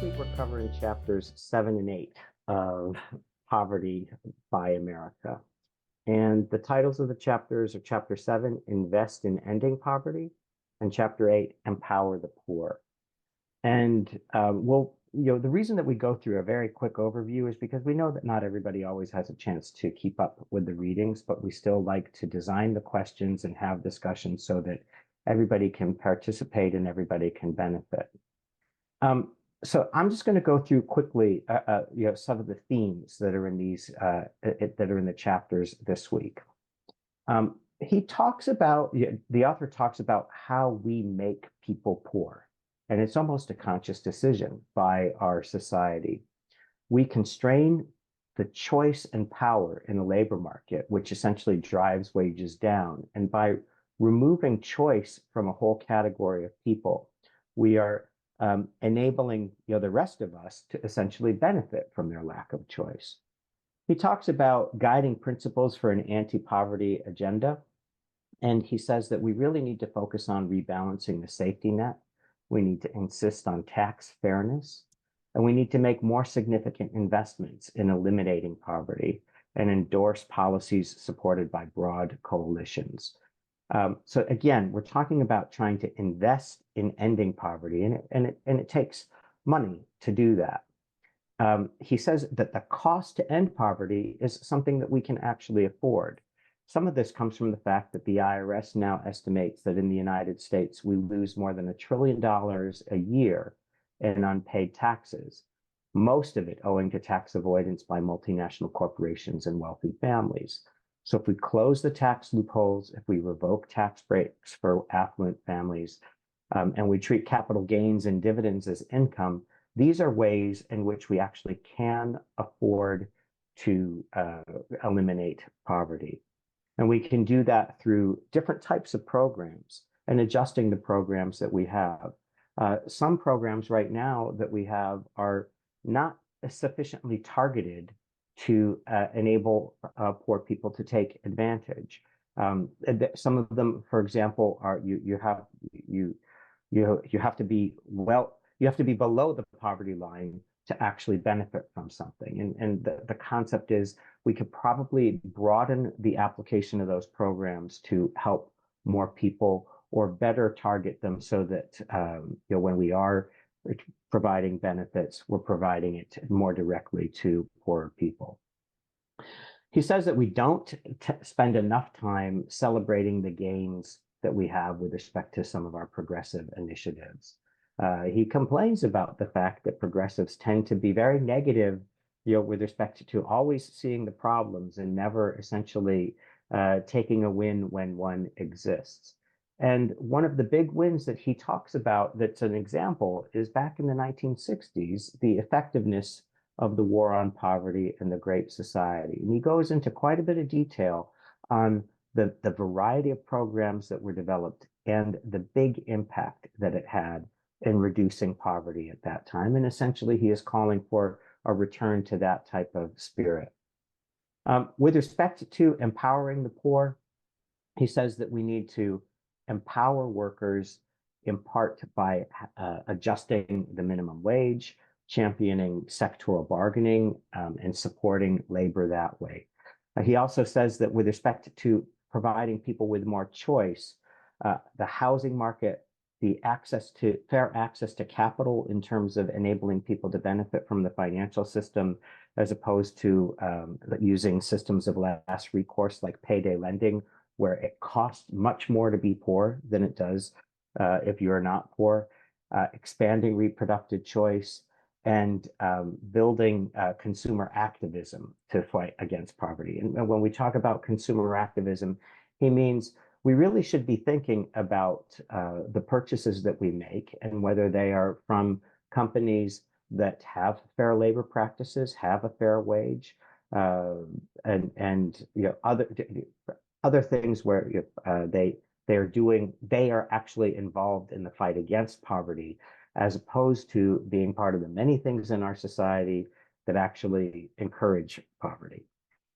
week we're covering chapters 7 and 8 of Poverty by America. And the titles of the chapters are Chapter 7, Invest in Ending Poverty, and Chapter 8, Empower the Poor. And the reason that we go through a very quick overview is because we know that not everybody always has a chance to keep up with the readings, but we still like to design the questions and have discussions so that everybody can participate and everybody can benefit. So I'm just going to go through quickly, some of the themes that are in these that are in the chapters this week. He talks about the author talks about how we make people poor, and it's almost a conscious decision by our society. We constrain the choice and power in the labor market, which essentially drives wages down, and by removing choice from a whole category of people, we are enabling the rest of us to essentially benefit from their lack of choice. He talks about guiding principles for an anti-poverty agenda, and he says that we really need to focus on rebalancing the safety net. We need to insist on tax fairness, and we need to make more significant investments in eliminating poverty and endorse policies supported by broad coalitions. So again, we're talking about trying to invest in ending poverty, and it takes money to do that. He says that the cost to end poverty is something that we can actually afford. Some of this comes from the fact that the IRS now estimates that in the United States, we lose more than $1 trillion a year in unpaid taxes, most of it owing to tax avoidance by multinational corporations and wealthy families. So if we close the tax loopholes, if we revoke tax breaks for affluent families, and we treat capital gains and dividends as income, these are ways in which we actually can afford to eliminate poverty. And we can do that through different types of programs and adjusting the programs that we have. Some programs right now that we have are not sufficiently targeted to enable poor people to take advantage. Some of them, for example, are you have to be below the poverty line to actually benefit from something. And the concept is we could probably broaden the application of those programs to help more people or better target them so that when we are providing benefits, we're providing it more directly to poorer people. He says that we don't spend enough time celebrating the gains that we have with respect to some of our progressive initiatives. He complains about the fact that progressives tend to be very negative, with respect to always seeing the problems and never essentially taking a win when one exists. And one of the big wins that he talks about that's an example is back in the 1960s, the effectiveness of the war on poverty and the Great Society. And he goes into quite a bit of detail on the variety of programs that were developed and the big impact that it had in reducing poverty at that time. And essentially, he is calling for a return to that type of spirit. With respect to empowering the poor, he says that we need to empower workers in part by adjusting the minimum wage, championing sectoral bargaining, and supporting labor that way. He also says that with respect to providing people with more choice, the housing market, the fair access to capital in terms of enabling people to benefit from the financial system, as opposed to using systems of last recourse like payday lending, where it costs much more to be poor than it does if you're not poor, expanding reproductive choice, and building consumer activism to fight against poverty. And when we talk about consumer activism, he means we really should be thinking about the purchases that we make and whether they are from companies that have fair labor practices, have a fair wage, and other things where they are actually involved in the fight against poverty, as opposed to being part of the many things in our society that actually encourage poverty.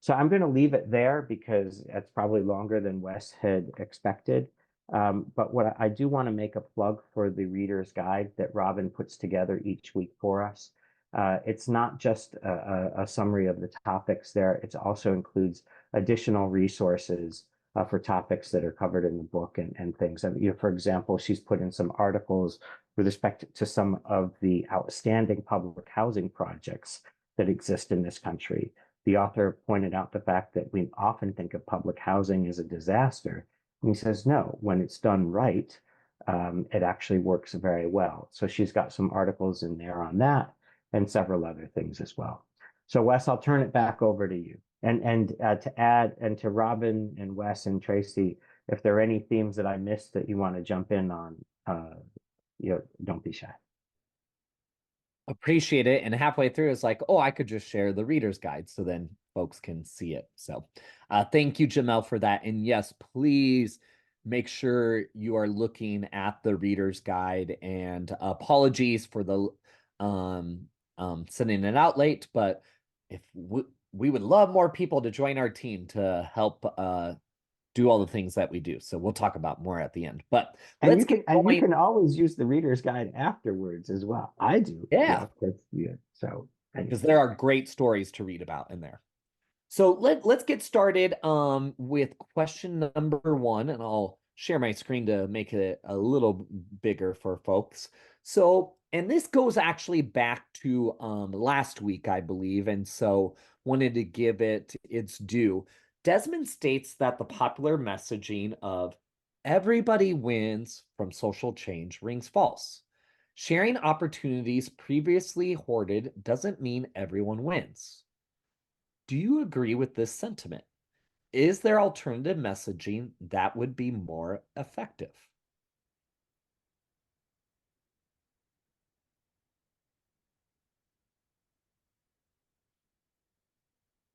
So I'm going to leave it there because it's probably longer than Wes had expected. But what I do want to make a plug for the reader's guide that Robin puts together each week for us. It's not just a summary of the topics there. It also includes additional resources for topics that are covered in the book and things. I mean, for example, she's put in some articles with respect to some of the outstanding public housing projects that exist in this country. The author pointed out the fact that we often think of public housing as a disaster. And he says, no, when it's done right, it actually works very well. So she's got some articles in there on that and several other things as well. So Wes, I'll turn it back over to you. And to add, and to Robin and Wes and Tracy, if there are any themes that I missed that you want to jump in on, don't be shy. Appreciate it. And halfway through, it's like, oh, I could just share the reader's guide so then folks can see it. So thank you, Jamel, for that. And yes, please make sure you are looking at the reader's guide. And apologies for the sending it out late, but if we would love more people to join our team to help do all the things that we do. So we'll talk about more at the end. But and you can always use the reader's guide afterwards as well. I do. Yeah. So because there are great stories to read about in there. So let's get started with question number 1, and I'll share my screen to make it a little bigger for folks. So, and this goes actually back to last week, I believe, and so wanted to give it its due. Desmond states that the popular messaging of everybody wins from social change rings false. Sharing opportunities previously hoarded doesn't mean everyone wins. Do you agree with this sentiment? Is there alternative messaging that would be more effective?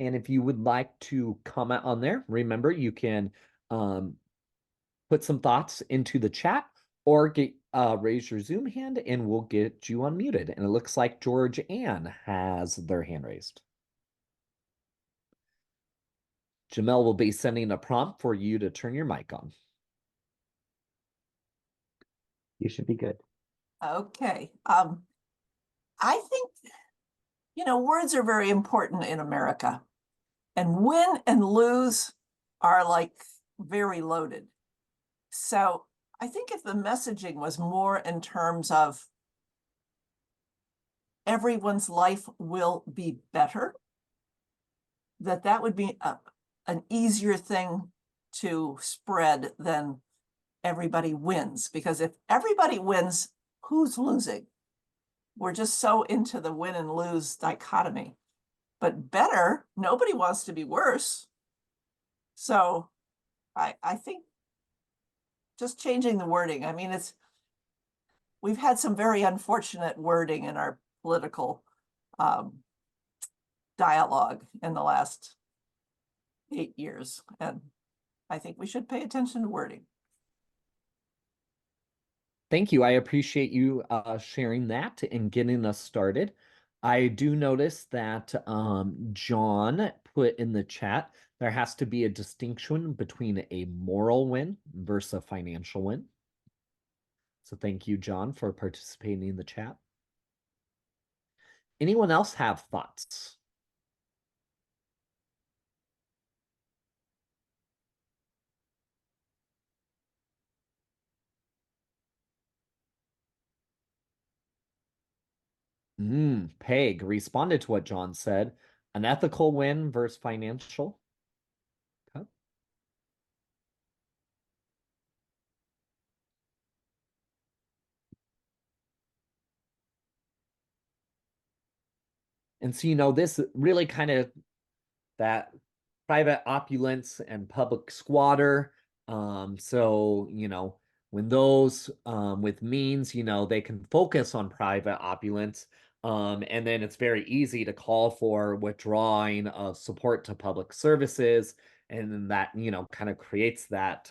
And if you would like to comment on there, remember you can put some thoughts into the chat or raise your Zoom hand and we'll get you unmuted. And it looks like George Ann has their hand raised. Jamel will be sending a prompt for you to turn your mic on. You should be good. Okay. I think, words are very important in America. And win and lose are like very loaded. So I think if the messaging was more in terms of everyone's life will be better, that would be an easier thing to spread than everybody wins. Because if everybody wins, who's losing? We're just so into the win and lose dichotomy. But better, nobody wants to be worse. So I think just changing the wording. I mean, we've had some very unfortunate wording in our political dialogue in the last 8 years. And I think we should pay attention to wording. Thank you. I appreciate you sharing that and getting us started. I do notice that John put in the chat, there has to be a distinction between a moral win versus a financial win. So thank you, John, for participating in the chat. Anyone else have thoughts? Peg responded to what John said. An ethical win versus financial. Okay. And so, this really kind of that private opulence and public squatter. So, when those with means, they can focus on private opulence. And then it's very easy to call for withdrawing of support to public services. And then that, kind of creates that,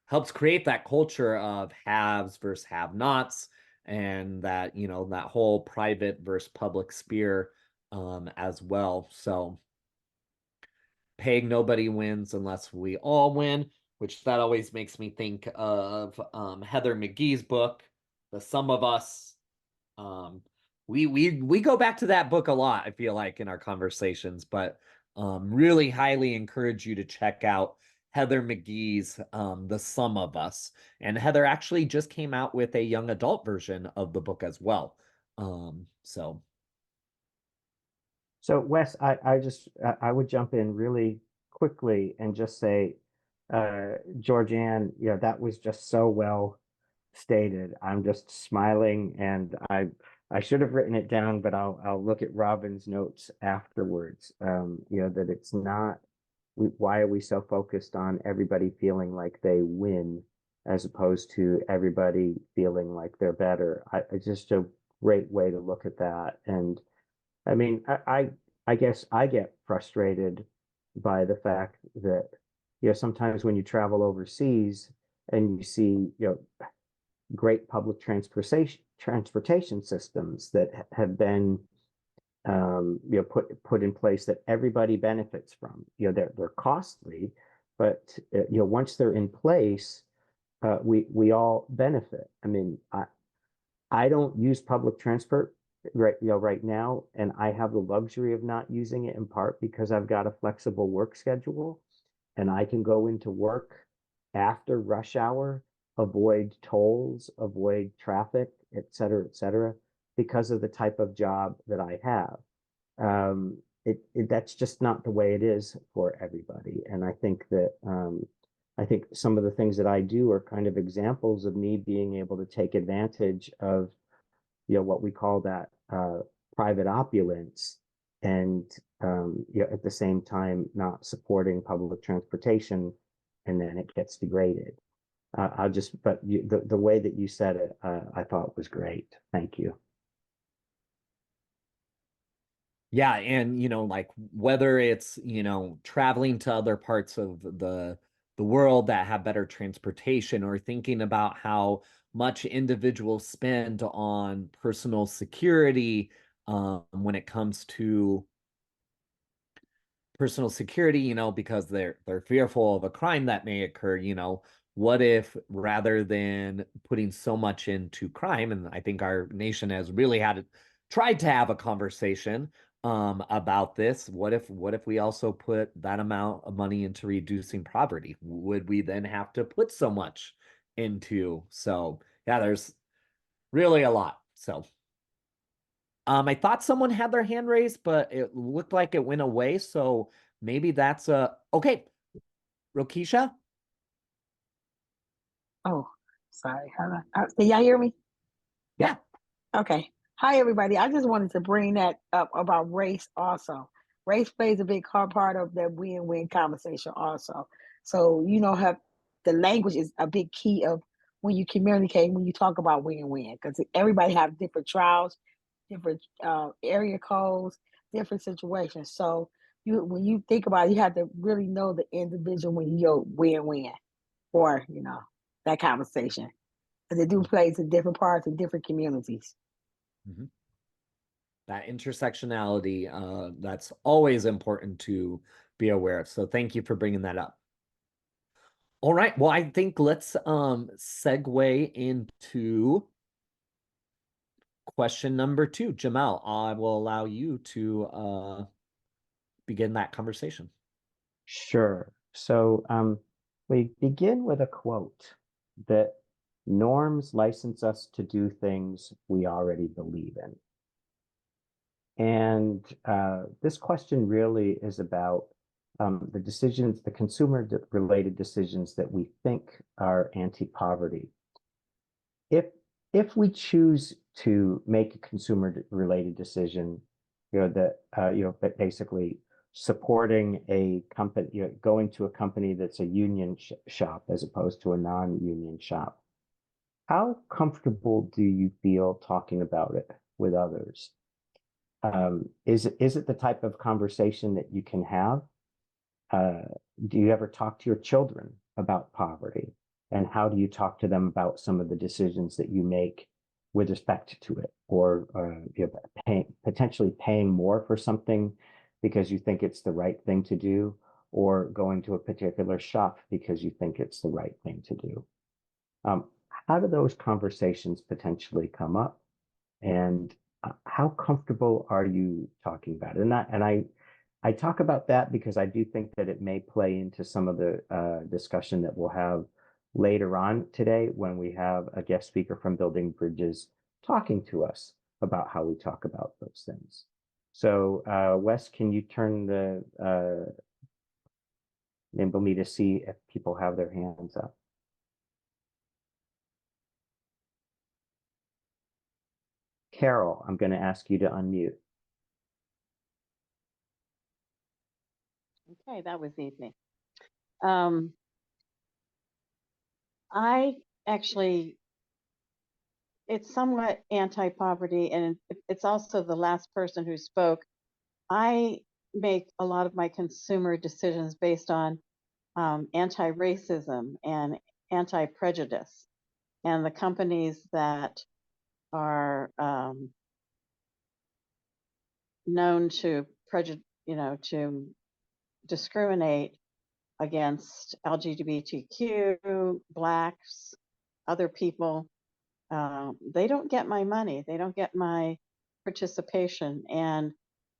helps create that culture of haves versus have-nots. And that, that whole private versus public sphere as well. So, Peg, nobody wins unless we all win, which that always makes me think of Heather McGee's book, The Sum of Us. We go back to that book a lot, I feel like, in our conversations, but really highly encourage you to check out Heather McGee's The Sum of Us. And Heather actually just came out with a young adult version of the book as well. So Wes, I would jump in really quickly and just say, Georgianne, that was just so well stated. I'm just smiling, and I should have written it down, but I'll look at Robin's notes afterwards. That it's not, why are we so focused on everybody feeling like they win as opposed to everybody feeling like they're better? It's just a great way to look at that. And I mean, I guess I get frustrated by the fact that, sometimes when you travel overseas and you see, great public transportation systems that have been, put in place that everybody benefits from. They're costly, but once they're in place, we all benefit. I mean, I don't use public transport right now, and I have the luxury of not using it in part because I've got a flexible work schedule, and I can go into work after rush hour, avoid tolls, avoid traffic, et cetera, because of the type of job that I have. That's just not the way it is for everybody, and I think that I think some of the things that I do are kind of examples of me being able to take advantage of, what we call that private opulence, and at the same time not supporting public transportation, and then it gets degraded. The way that you said it, I thought was great. Thank you. yeah, and like whether it's traveling to other parts of the world that have better transportation, or thinking about how much individuals spend on personal security, when it comes to personal security, because they're fearful of a crime that may occur. What if, rather than putting so much into crime, and I think our nation has really tried to have a conversation about this, what if we also put that amount of money into reducing poverty? Would we then have to put so much into? So yeah, there's really a lot. So I thought someone had their hand raised, but it looked like it went away. So maybe that's okay. Rokisha? Oh, sorry. Hold on. Can y'all hear me? Yeah. Okay. Hi, everybody. I just wanted to bring that up about race also. Race plays a big part of that win-win conversation also. So, how the language is a big key of when you communicate, when you talk about win-win, because everybody have different trials, different area codes, different situations. So when you think about it, you have to really know the individual when you're win-win, or, that conversation. Because they do plays in different parts of different communities. Mm-hmm. That intersectionality, that's always important to be aware of. So thank you for bringing that up. All right. Well, I think let's segue into question number 2. Jamel, I will allow you to begin that conversation. Sure. So we begin with a quote that norms license us to do things we already believe in. And this question really is about the decisions, the consumer-related decisions that we think are anti-poverty. If we choose to make a consumer-related decision, that basically supporting a company, going to a company that's a union shop as opposed to a non-union shop, how comfortable do you feel talking about it with others? Is it the type of conversation that you can have? Do you ever talk to your children about poverty? And how do you talk to them about some of the decisions that you make with respect to it? Or potentially paying more for something because you think it's the right thing to do? or going to a particular shop because you think it's the right thing to do. How do those conversations potentially come up? And how comfortable are you talking about it? I talk about that because I do think that it may play into some of the discussion that we'll have later on today when we have a guest speaker from Building Bridges talking to us about how we talk about those things. So Wes, can you turn enable me to see if people have their hands up? Carol, I'm going to ask you to unmute. Okay, that was easy. I actually, it's somewhat anti-poverty, and it's also the last person who spoke. I make a lot of my consumer decisions based on anti-racism and anti-prejudice, and the companies that are known to to discriminate against LGBTQ, Blacks, other people. They don't get my money. They don't get my participation. And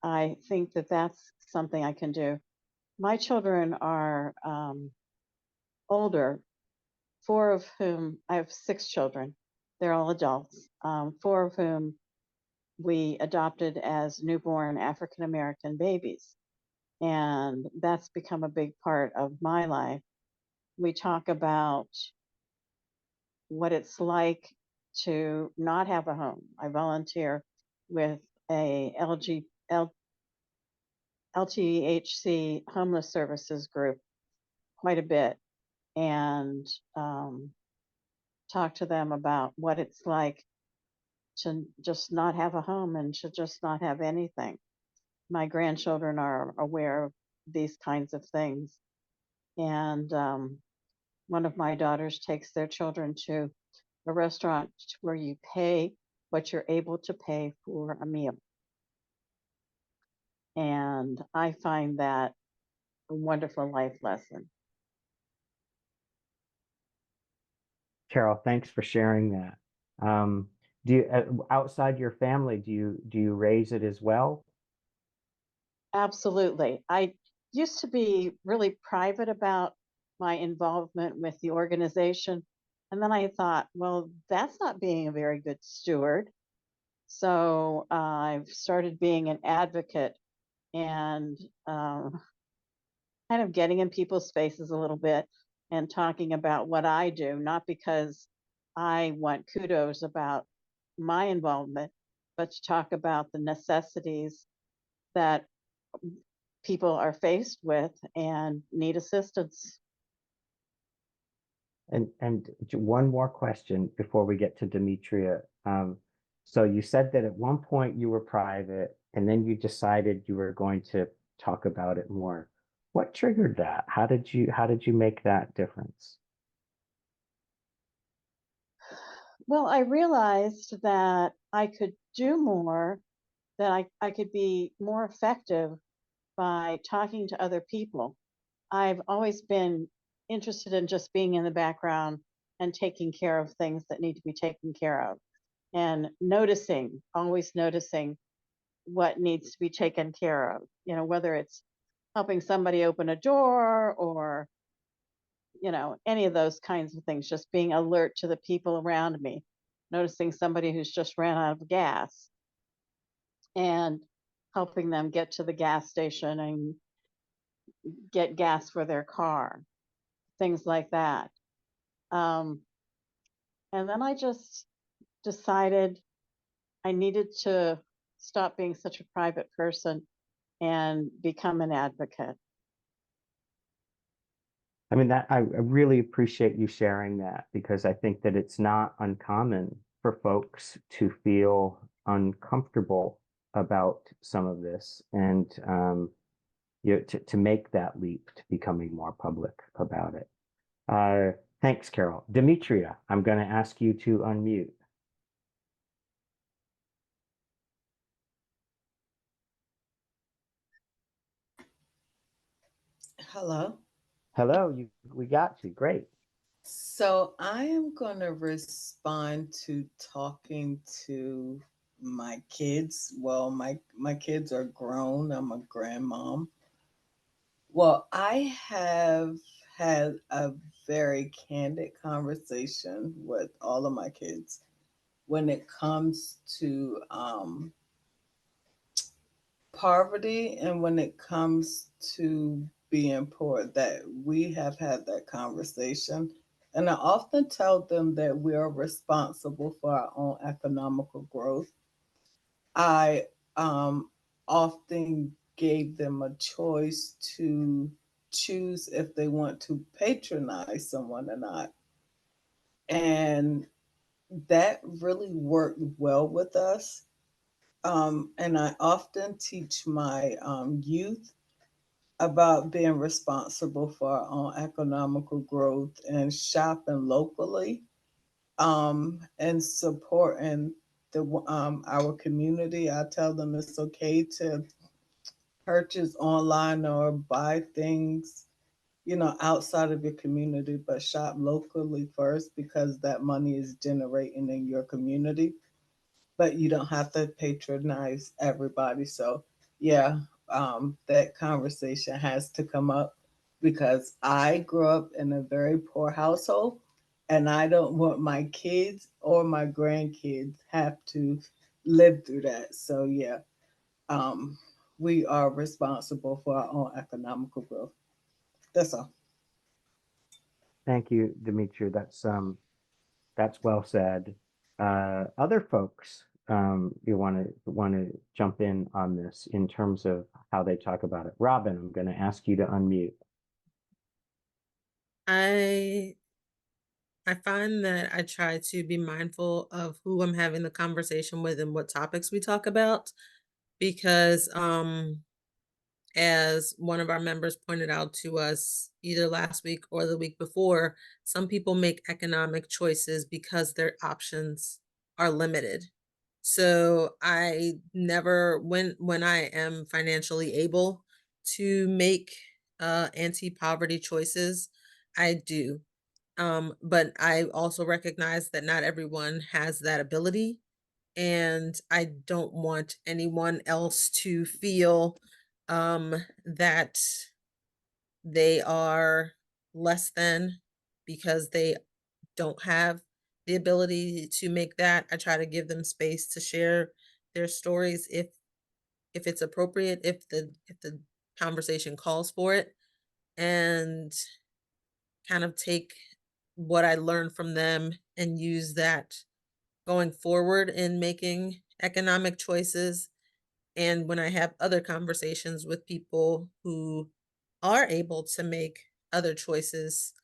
I think that that's something I can do. My children are older, four of whom, I have 6 children. They're all adults, 4 of whom we adopted as newborn African-American babies. And that's become a big part of my life. We talk about what it's like to not have a home. I volunteer with a LTHC homeless services group quite a bit, and talk to them about what it's like to just not have a home and to just not have anything. My grandchildren are aware of these kinds of things. And one of my daughters takes their children to a restaurant where you pay what you're able to pay for a meal. And I find that a wonderful life lesson. Carol, thanks for sharing that. Do you, outside your family, do you raise it as well? Absolutely. I used to be really private about my involvement with the organization. And then I thought, well, that's not being a very good steward. So I've started being an advocate and kind of getting in people's faces a little bit and talking about what I do, not because I want kudos about my involvement, but to talk about the necessities that people are faced with and need assistance. And one more question before we get to Demetria. So you said that at one point you were private, and then you decided you were going to talk about it more. What triggered that? How did you make that difference? Well, I realized that I could do more, that I could be more effective by talking to other people. I've always been interested in just being in the background and taking care of things that need to be taken care of, and noticing, always noticing what needs to be taken care of, whether it's helping somebody open a door or, any of those kinds of things, just being alert to the people around me, noticing somebody who's just ran out of gas and helping them get to the gas station and get gas for their car, things like that. And then I just decided I needed to stop being such a private person and become an advocate. I mean, that I really appreciate you sharing that, because I think that it's not uncommon for folks to feel uncomfortable about some of this, and to make that leap to becoming more public about it. Thanks, Carol. Demetria, I'm going to ask you to unmute. Hello. Hello, we got you. Great. So I am going to respond to talking to my kids. Well, my kids are grown. I'm a grandmom. Well, I have had a very candid conversation with all of my kids when it comes to poverty and when it comes to being poor, that we have had that conversation. And I often tell them that we are responsible for our own economical growth. I often gave them a choice to choose if they want to patronize someone or not. And that really worked well with us. And I often teach my youth about being responsible for our own economical growth and shopping locally, and supporting our community. I tell them it's okay to purchase online or buy things, outside of your community, but shop locally first because that money is generating in your community. But you don't have to patronize everybody. So, yeah, that conversation has to come up because I grew up in a very poor household, and I don't want my kids or my grandkids have to live through that. So, yeah, um, we are responsible for our own economical growth. That's all. Thank you, Dimitri. That's well said. Other folks, you want to jump in on this in terms of how they talk about it. Robin, I'm going to ask you to unmute. I I find that I try to be mindful of who I'm having the conversation with and what topics we talk about because as one of our members pointed out to us either last week or the week before, some people make economic choices because their options are limited. So I never when I am financially able to make anti-poverty choices, I do. But I also recognize that not everyone has that ability, and I don't want anyone else to feel that they are less than because they don't have the ability to make that. I try to give them space to share their stories if it's appropriate, if the conversation calls for it, and kind of take what I learned from them and use that going forward in making economic choices. And when I have other conversations with people who are able to make other choices,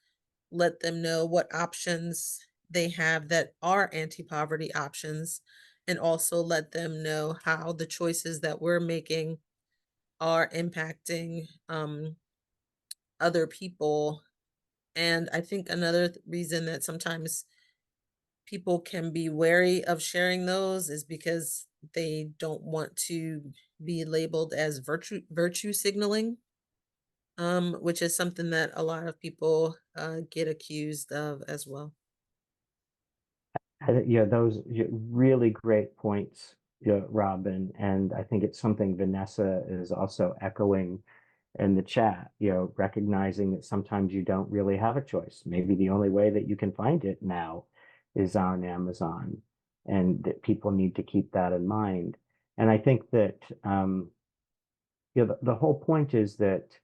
let them know what options they have that are anti poverty options, and also let them know how the choices that we're making are impacting other people. And I think another reason that sometimes people can be wary of sharing those is because they don't want to be labeled as virtue signaling, which is something that a lot of people get accused of as well. Those really great points, Robin, and I think it's something Vanessa is also echoing in the chat, recognizing that sometimes you don't really have a choice. Maybe the only way that you can find it now is on Amazon, and that people need to keep that in mind. And I think that the whole point is that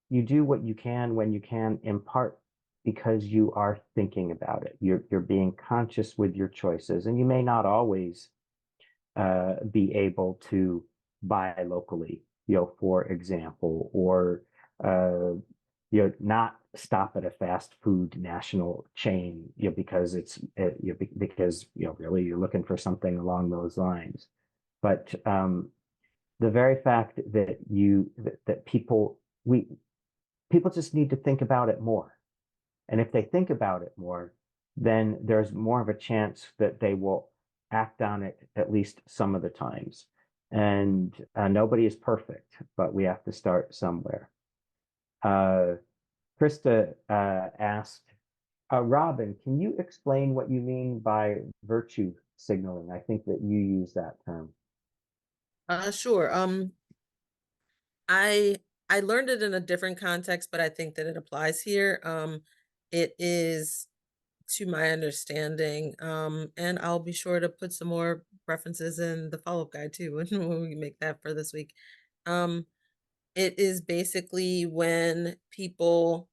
you do what you can when you can, in part because you are thinking about it. You're being conscious with your choices, and you may not always be able to buy locally, for example, or not stop at a fast food national chain, because because really you're looking for something along those lines. But the very fact that people just need to think about it more. And if they think about it more, then there's more of a chance that they will act on it at least some of the times. And nobody is perfect, but we have to start somewhere. Krista asked, Robin, can you explain what you mean by virtue signaling? I think that you use that term. Sure. I learned it in a different context, but I think that it applies here. It is, to my understanding, and I'll be sure to put some more references in the follow-up guide too when we make that for this week. It is basically when people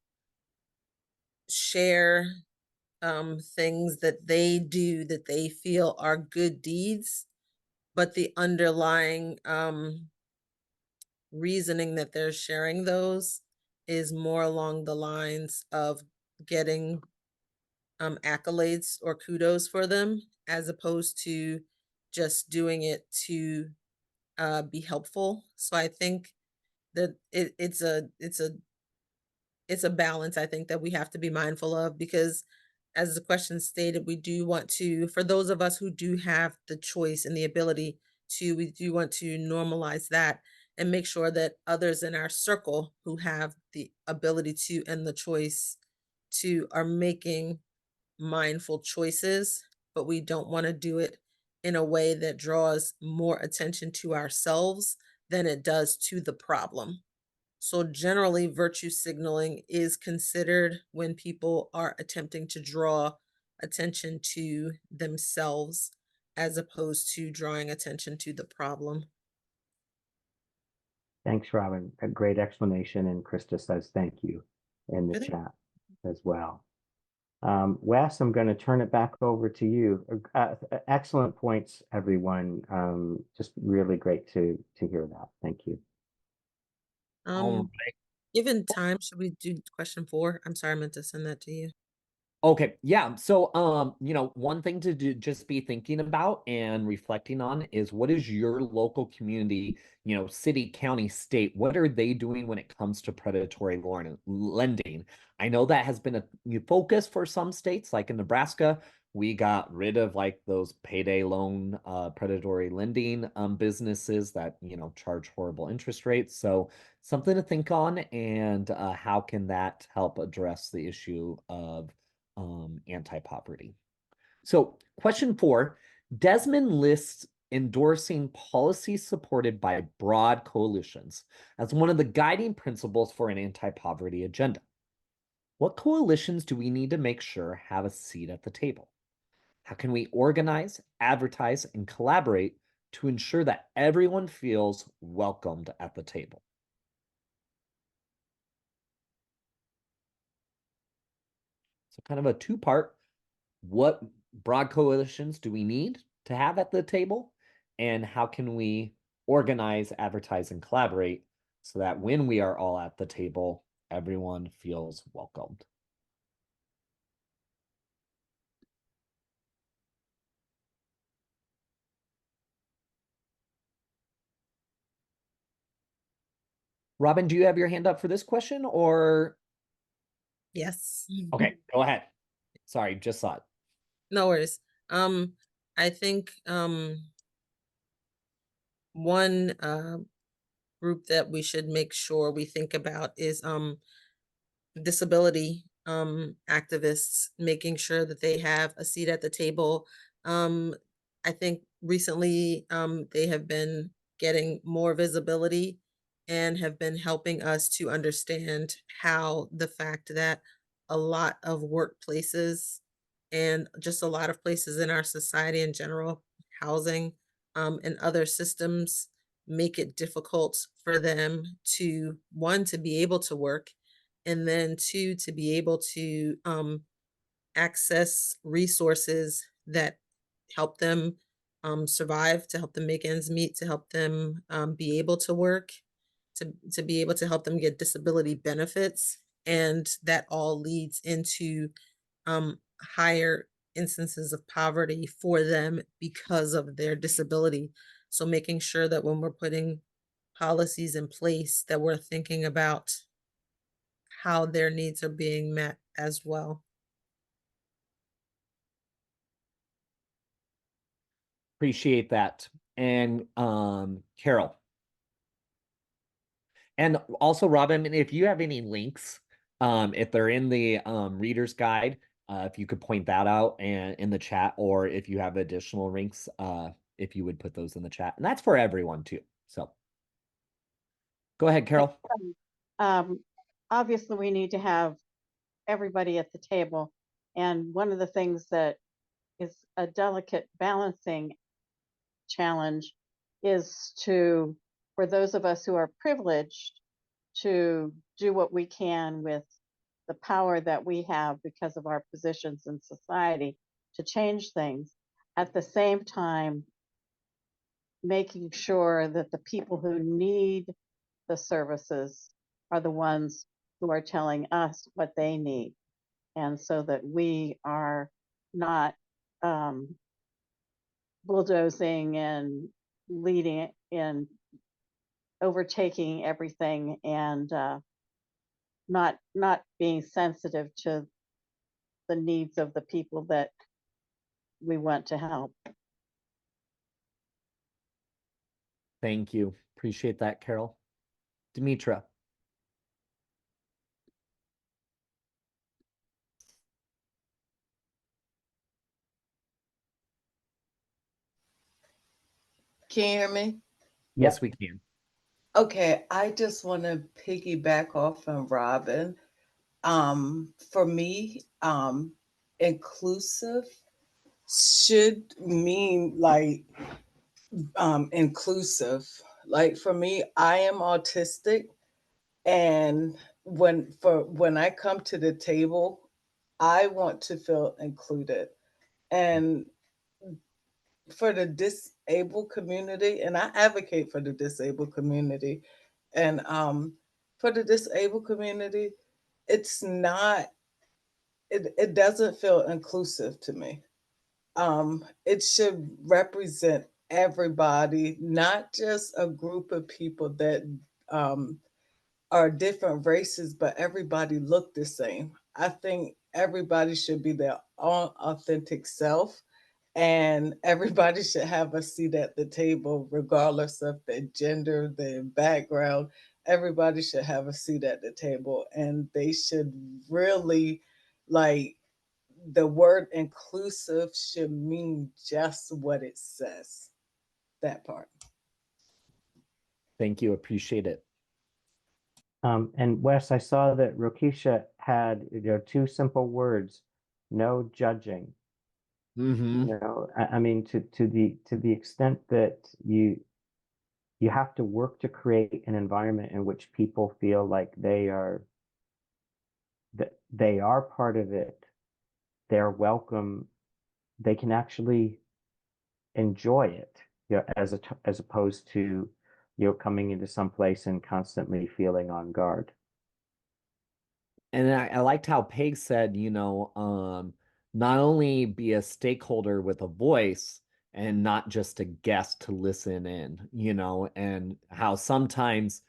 share things that they do that they feel are good deeds, but the underlying reasoning that they're sharing those is more along the lines of getting accolades or kudos for them, as opposed to just doing it to be helpful. So I think that it's a balance, I think, that we have to be mindful of, because as the question stated, we do want to, for those of us who do have the choice and the ability to, we do want to normalize that and make sure that others in our circle who have the ability to and the choice to are making mindful choices, but we don't want to do it in a way that draws more attention to ourselves than it does to the problem. So generally, virtue signaling is considered when people are attempting to draw attention to themselves as opposed to drawing attention to the problem. Thanks, Robin. A great explanation. And Krista says thank you in the Good. chat as well. Wes, I'm going to turn it back over to you. Excellent points, everyone. Just really great to hear that. Thank you. All Um, given time, should we do question 4? I'm sorry, I meant to send that to you. Okay, yeah. So, one thing to do, just be thinking about and reflecting on is, what is your local community, city, county, state, what are they doing when it comes to predatory lending? I know that has been a new focus for some states, like in Nebraska. We got rid of like those payday loan, predatory lending businesses that, charge horrible interest rates. So something to think on, and how can that help address the issue of anti-poverty. So question 4, Desmond lists endorsing policies supported by broad coalitions as one of the guiding principles for an anti-poverty agenda. What coalitions do we need to make sure have a seat at the table? How can we organize, advertise, and collaborate to ensure that everyone feels welcomed at the table? So kind of a two-part. What broad coalitions do we need to have at the table? And how can we organize, advertise, and collaborate so that when we are all at the table, everyone feels welcomed? Robin, do you have your hand up for this question, or? Yes. Okay, go ahead. Sorry, just saw it. No worries. I think one group that we should make sure we think about is disability activists, making sure that they have a seat at the table. I think recently they have been getting more visibility and have been helping us to understand how the fact that a lot of workplaces and just a lot of places in our society in general, housing and other systems, make it difficult for them to, one, to be able to work, and then two, to be able to access resources that help them survive, to help them make ends meet, to help them be able to work, to be able to help them get disability benefits. And that all leads into higher instances of poverty for them because of their disability. So making sure that when we're putting policies in place, that we're thinking about how their needs are being met as well. Appreciate that. And Carol. And also, Robin, if you have any links, if they're in the reader's guide, if you could point that out and in the chat, or if you have additional links, if you would put those in the chat. And that's for everyone too. So go ahead, Carol. Um, obviously, we need to have everybody at the table. And one of the things that is a delicate balancing challenge is for those of us who are privileged, to do what we can with the power that we have because of our positions in society to change things. At the same time, making sure that the people who need the services are the ones who are telling us what they need. And so that we are not bulldozing and leading and overtaking everything, and not being sensitive to the needs of the people that we want to help. Thank you. Appreciate that, Carol. Demetra. Can you hear me? Yes, we can. Okay, I just want to piggyback off on Robin. For me, inclusive should mean like inclusive. Like for me, I am autistic, and when I come to the table, I want to feel included. And for the disabled community, and I advocate for the disabled community, and for the disabled community, it's not, it doesn't feel inclusive to me. It should represent everybody, not just a group of people that um, are different races, but everybody look the same. I think everybody should be their own authentic self, and everybody should have a seat at the table, regardless of their gender, their background. Everybody should have a seat at the table, and they should really like the word inclusive should mean just what it says. That part. Thank you. Appreciate it. And Wes, I saw that Rokisha had, two simple words, no judging. Mm-hmm. I mean, to the extent that you have to work to create an environment in which people feel like that they are part of it, they're welcome, they can actually enjoy it, as opposed to, coming into some place and constantly feeling on guard. And I liked how Peg said, not only be a stakeholder with a voice and not just a guest to listen in, and how sometimes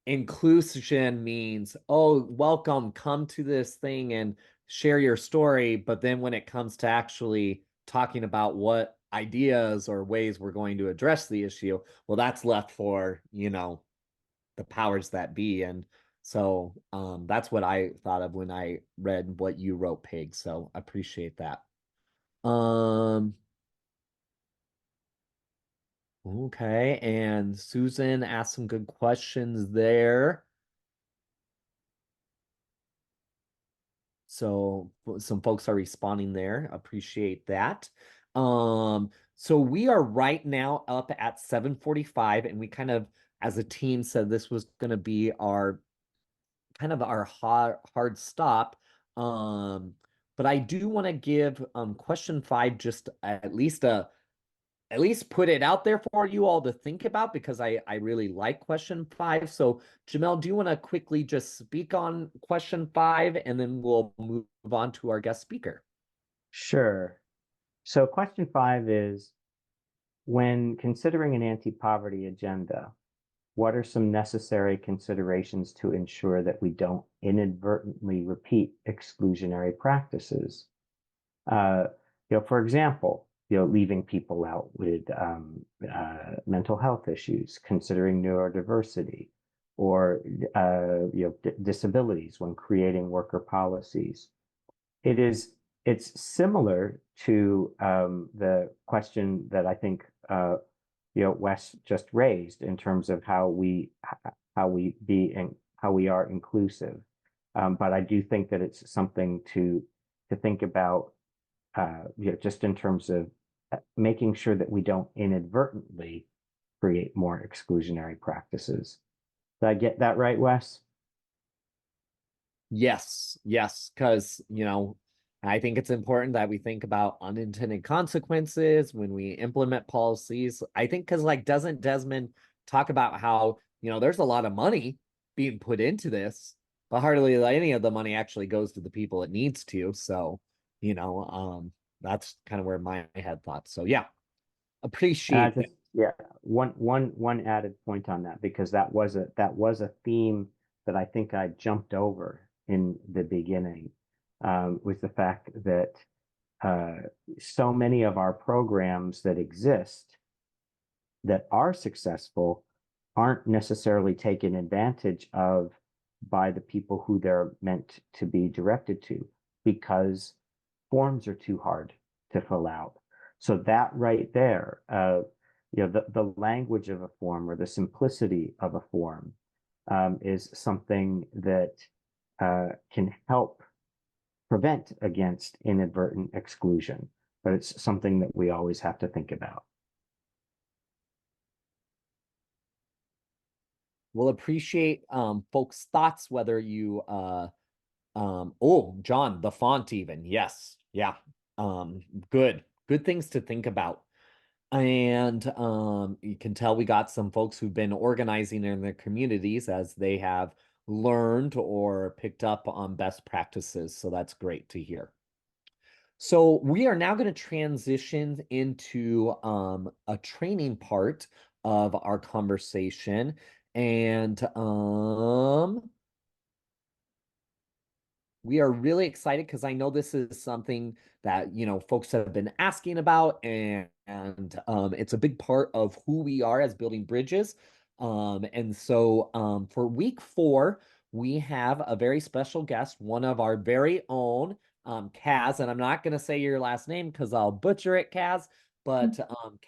inclusion means, oh, welcome, come to this thing and share your story. But then when it comes to actually talking about what ideas or ways we're going to address the issue, well, that's left for, the powers that be. And so that's what I thought of when I read what you wrote, Pig. So I appreciate that. Okay, and Susan asked some good questions there. So some folks are responding there. Appreciate that. So we are right now up at 7:45, and we kind of, as a team, said this was going to be our kind of our hard stop. But I do want to give question 5 just at least put it out there for you all to think about, because I really like question 5. So Jamel, do you want to quickly just speak on question 5, and then we'll move on to our guest speaker? Sure. So question 5 is, when considering an anti-poverty agenda, what are some necessary considerations to ensure that we don't inadvertently repeat exclusionary practices? For example, leaving people out with mental health issues, considering neurodiversity, or disabilities when creating worker policies. It's similar to the question that I think Wes just raised in terms of how we are inclusive. But I do think that it's something to think about, just in terms of making sure that we don't inadvertently create more exclusionary practices. Did I get that right, Wes? Yes, because, I think it's important that we think about unintended consequences when we implement policies. I think because, like, doesn't Desmond talk about how, there's a lot of money being put into this, but hardly any of the money actually goes to the people it needs to. So, that's kind of where my head thought. So yeah, appreciate it. Yeah, one added point on that, because that was a theme that I think I jumped over in the beginning, was the fact that so many of our programs that exist that are successful aren't necessarily taken advantage of by the people who they're meant to be directed to, because forms are too hard to fill out. So that right there, the language of a form or the simplicity of a form is something that can help prevent against inadvertent exclusion, but it's something that we always have to think about. We'll appreciate folks' thoughts, whether you oh, John, the font even. Yes. Yeah. Good things to think about. And you can tell we got some folks who've been organizing in their communities as they have learned or picked up on best practices. So that's great to hear. So we are now going to transition into a training part of our conversation. And we are really excited because I know this is something that, folks have been asking about, and it's a big part of who we are as Building Bridges. And so for week 4, we have a very special guest, one of our very own, Kaz, and I'm not going to say your last name because I'll butcher it, Kaz. But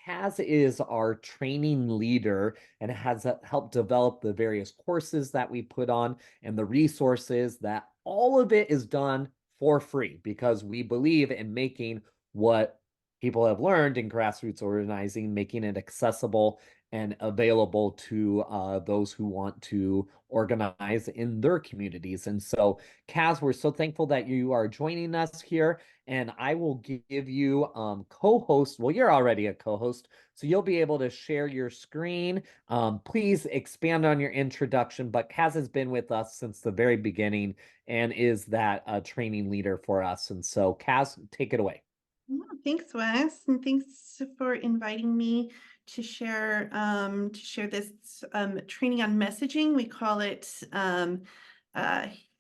Kaz is our training leader and has helped develop the various courses that we put on and the resources. That all of it is done for free because we believe in making what people have learned in grassroots organizing, making it accessible and available to those who want to organize in their communities. And so, Kaz, we're so thankful that you are joining us here. And I will give you co-host. Well, you're already a co-host, so you'll be able to share your screen. Please expand on your introduction, but Kaz has been with us since the very beginning and is that training leader for us. And so, Kaz, take it away. Thanks, Wes, and thanks for inviting me to share this training on messaging. We call it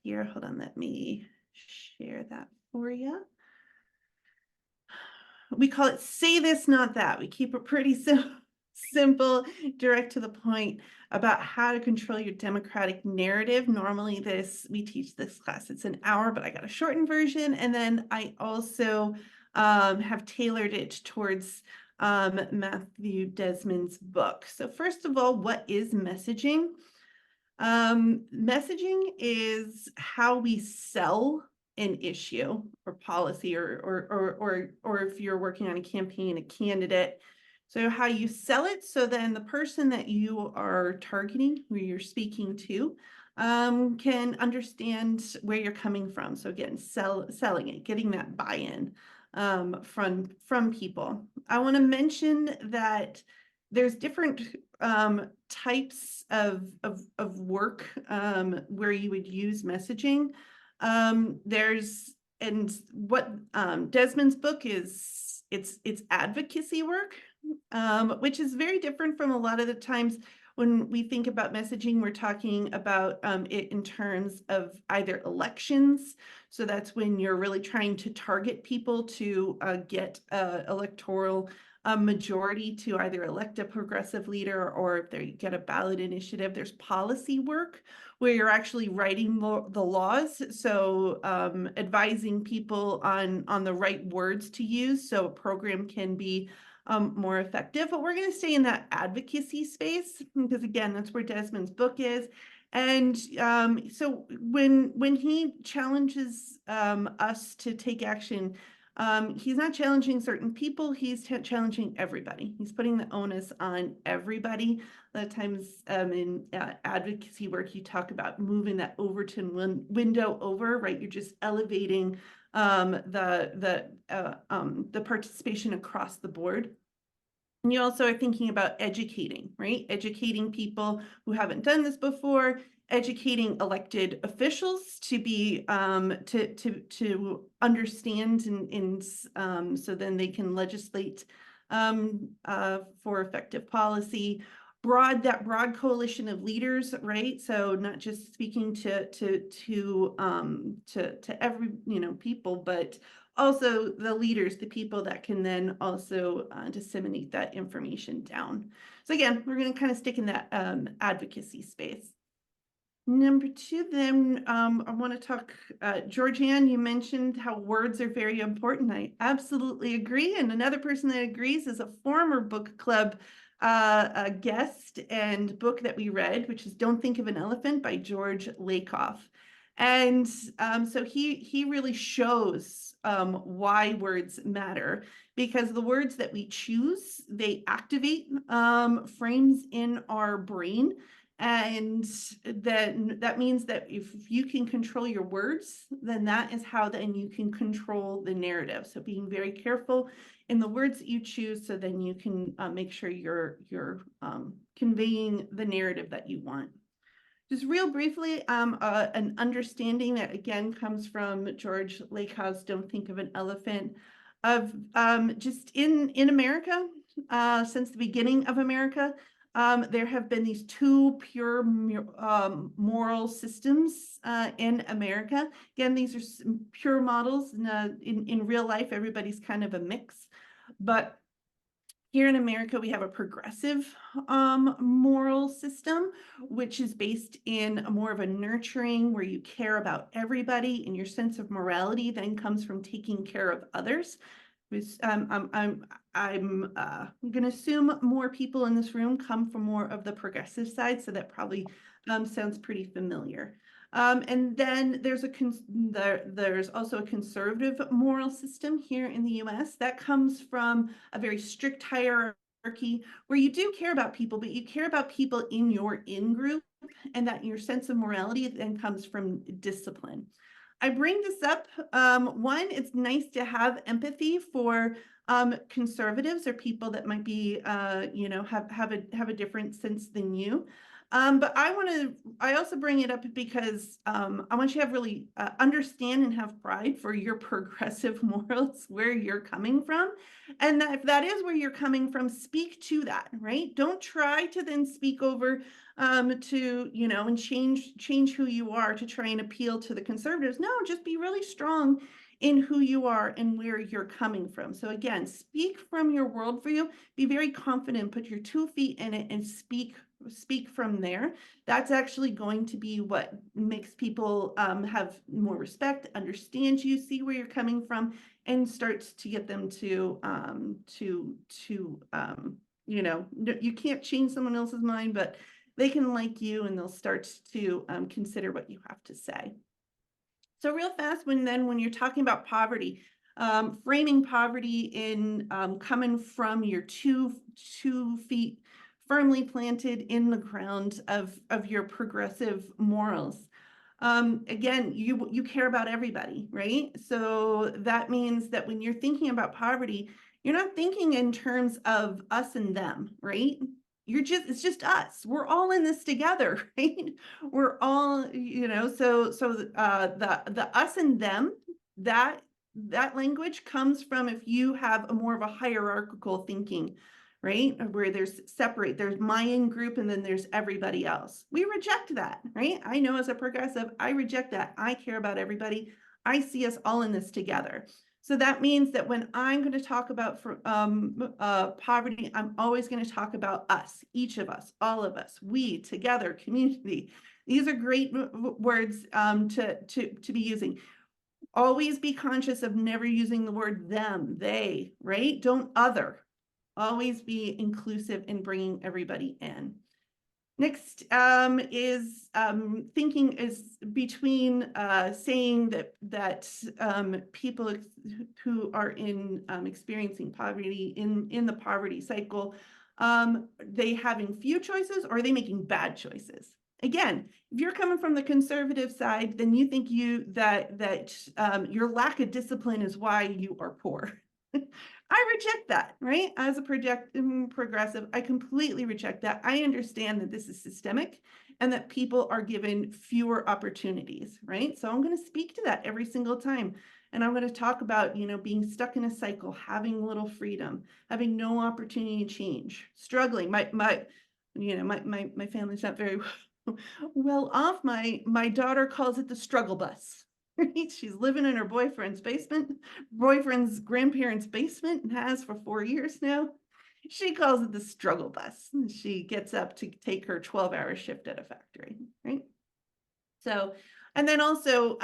here. Hold on, let me share that for you. We call it "Say This, Not That." We keep it pretty simple, direct to the point about how to control your democratic narrative. Normally we teach this class, it's an hour, but I got a shortened version. And then I also have tailored it towards Matthew Desmond's book. So first of all, what is messaging? Messaging is how we sell an issue or policy, or if you're working on a campaign, a candidate. So how you sell it, so then the person that you are targeting, who you're speaking to, can understand where you're coming from. So again, selling it, getting that buy-in from people. I want to mention that there's different types of work where you would use messaging. And what Desmond's book is, it's advocacy work, which is very different from a lot of the times when we think about messaging. We're talking about it in terms of either elections. So that's when you're really trying to target people to get electoral a majority to either elect a progressive leader, or if they get a ballot initiative, there's policy work where you're actually writing the laws. So advising people on the right words to use so a program can be more effective. But we're going to stay in that advocacy space because, again, that's where Desmond's book is. And so when he challenges us to take action, he's not challenging certain people, he's challenging everybody. He's putting the onus on everybody. A lot of times in advocacy work, you talk about moving that Overton window over, right? You're just elevating the participation across the board. And you also are thinking about educating, right? Educating people who haven't done this before, educating elected officials to be to understand and so then they can legislate for effective policy. That broad coalition of leaders, right? So not just speaking to every people, but also the leaders, the people that can then also disseminate that information down. So again, we're going to kind of stick in that advocacy space. Number two, then I want to talk, Georgianne, you mentioned how words are very important. I absolutely agree. And another person that agrees is a former book club a guest and book that we read, which is Don't Think of an Elephant by George Lakoff. And so he really shows why words matter, because the words that we choose, they activate frames in our brain. And then that means that if you can control your words, then that is how then you can control the narrative. So being very careful in the words that you choose, so then you can make sure you're conveying the narrative that you want. Just real briefly, an understanding that again comes from George Lakoff's Don't Think of an Elephant, of just in America, since the beginning of America, there have been these two pure moral systems in America. Again, these are pure models. In real life, everybody's kind of a mix. But here in America, we have a progressive moral system, which is based in more of a nurturing, where you care about everybody, and your sense of morality then comes from taking care of others. I'm going to assume more people in this room come from more of the progressive side, so that probably sounds pretty familiar. And then there's also a conservative moral system here in the US that comes from a very strict hierarchy where you do care about people, but you care about people in your in-group, and that your sense of morality then comes from discipline. I bring this up, one, it's nice to have empathy for conservatives or people that might be, have a different sense than you. But I also bring it up because I want you to have really understand and have pride for your progressive morals, where you're coming from. And that if that is where you're coming from, speak to that, right? Don't try to then speak over to, and change who you are to try and appeal to the conservatives. No, just be really strong in who you are and where you're coming from. So again, speak from your worldview, be very confident, put your 2 feet in it and speak from there. That's actually going to be what makes people have more respect, understand you, see where you're coming from, and starts to get them to you can't change someone else's mind, but they can like you and they'll start to consider what you have to say. So real fast, when you're talking about poverty, framing poverty in coming from your two feet firmly planted in the ground of your progressive morals. Again, you care about everybody, right? So that means that when you're thinking about poverty, you're not thinking in terms of us and them, right? It's just us. We're all in this together, right? We're all, so the us and them, that language comes from if you have a more of a hierarchical thinking, right? Where there's my in-group and then there's everybody else. We reject that, right? I know as a progressive, I reject that. I care about everybody. I see us all in this together. So that means that when I'm going to talk about poverty, I'm always going to talk about us, each of us, all of us, we, together, community. These are great words to be using. Always be conscious of never using the word them, they, right? Don't other. Always be inclusive in bringing everybody in. Next is thinking is between saying that people who are in experiencing poverty in the poverty cycle, they having few choices, or are they making bad choices? Again, if you're coming from the conservative side, then you think that your lack of discipline is why you are poor. I reject that, right? As a progressive, I completely reject that. I understand that this is systemic and that people are given fewer opportunities, right? So I'm going to speak to that every single time. And I'm going to talk about, being stuck in a cycle, having little freedom, having no opportunity to change, struggling. My family's not very well off. My daughter calls it the struggle bus. Right? She's living in her boyfriend's grandparents' basement, and has for 4 years now. She calls it the struggle bus. She gets up to take her 12-hour shift at a factory, right? So, and then also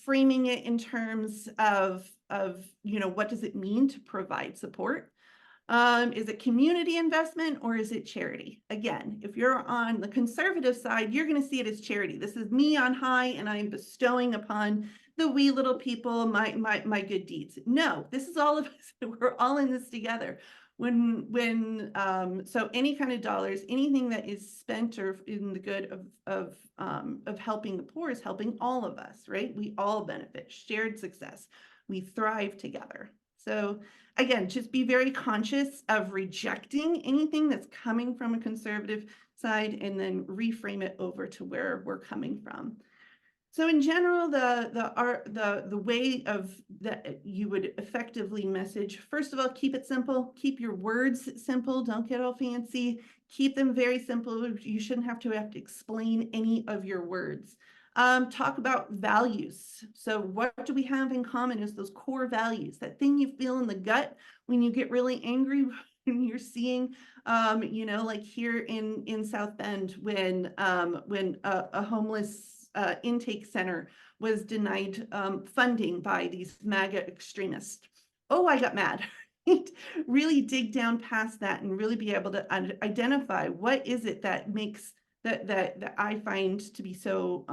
framing it in terms of what does it mean to provide support? Is it community investment or is it charity? Again, if you're on the conservative side, you're going to see it as charity. This is me on high and I'm bestowing upon the wee little people my good deeds. No, this is all of us. We're all in this together. So any kind of dollars, anything that is spent or in the good of helping the poor is helping all of us, right? We all benefit, shared success. We thrive together. So again, just be very conscious of rejecting anything that's coming from a conservative side and then reframe it over to where we're coming from. So in general, the way of that you would effectively message, first of all, keep it simple, keep your words simple, don't get all fancy, keep them very simple. You shouldn't have to explain any of your words. Talk about values. So what do we have in common is those core values, that thing you feel in the gut when you get really angry, when you're seeing, like here in South Bend, when a homeless intake center was denied funding by these MAGA extremists. Oh, I got mad. Really dig down past that and really be able to identify what is it that makes that I find to be so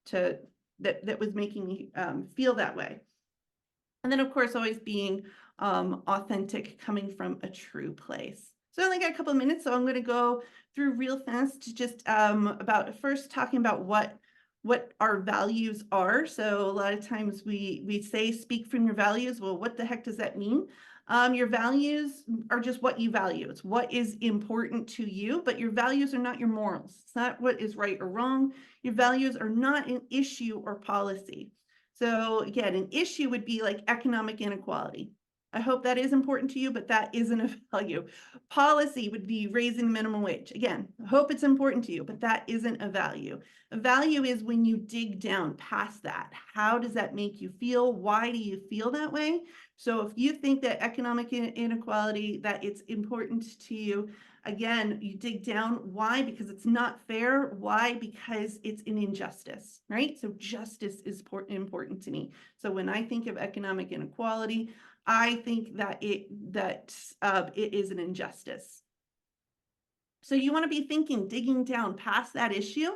that was making me feel that way. And then of course always being authentic, coming from a true place. So I only got a couple of minutes, so I'm going to go through real fast to just about first talking about what our values are. So a lot of times we say speak from your values. Well, what the heck does that mean? Your values are just what you value. It's what is important to you, but your values are not your morals. It's not what is right or wrong. Your values are not an issue or policy. So again, an issue would be like economic inequality. I hope that is important to you, but that isn't a value. Policy would be raising the minimum wage. Again, I hope it's important to you, but that isn't a value. A value is when you dig down past that. How does that make you feel? Why do you feel that way? So if you think that economic inequality, that it's important to you, again, you dig down. Why? Because it's not fair. Why? Because it's an injustice, right? So justice is important to me. So when I think of economic inequality, I think that it is an injustice. So you want to be thinking, digging down past that issue,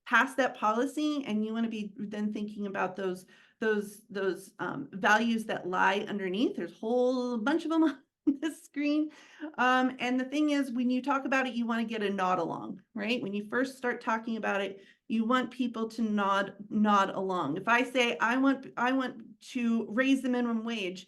past that policy, and you want to be then thinking about those values that lie underneath. There's a whole bunch of them on the screen. And the thing is, when you talk about it, you want to get a nod along, right? When you first start talking about it, you want people to nod along. If I say, I want to raise the minimum wage,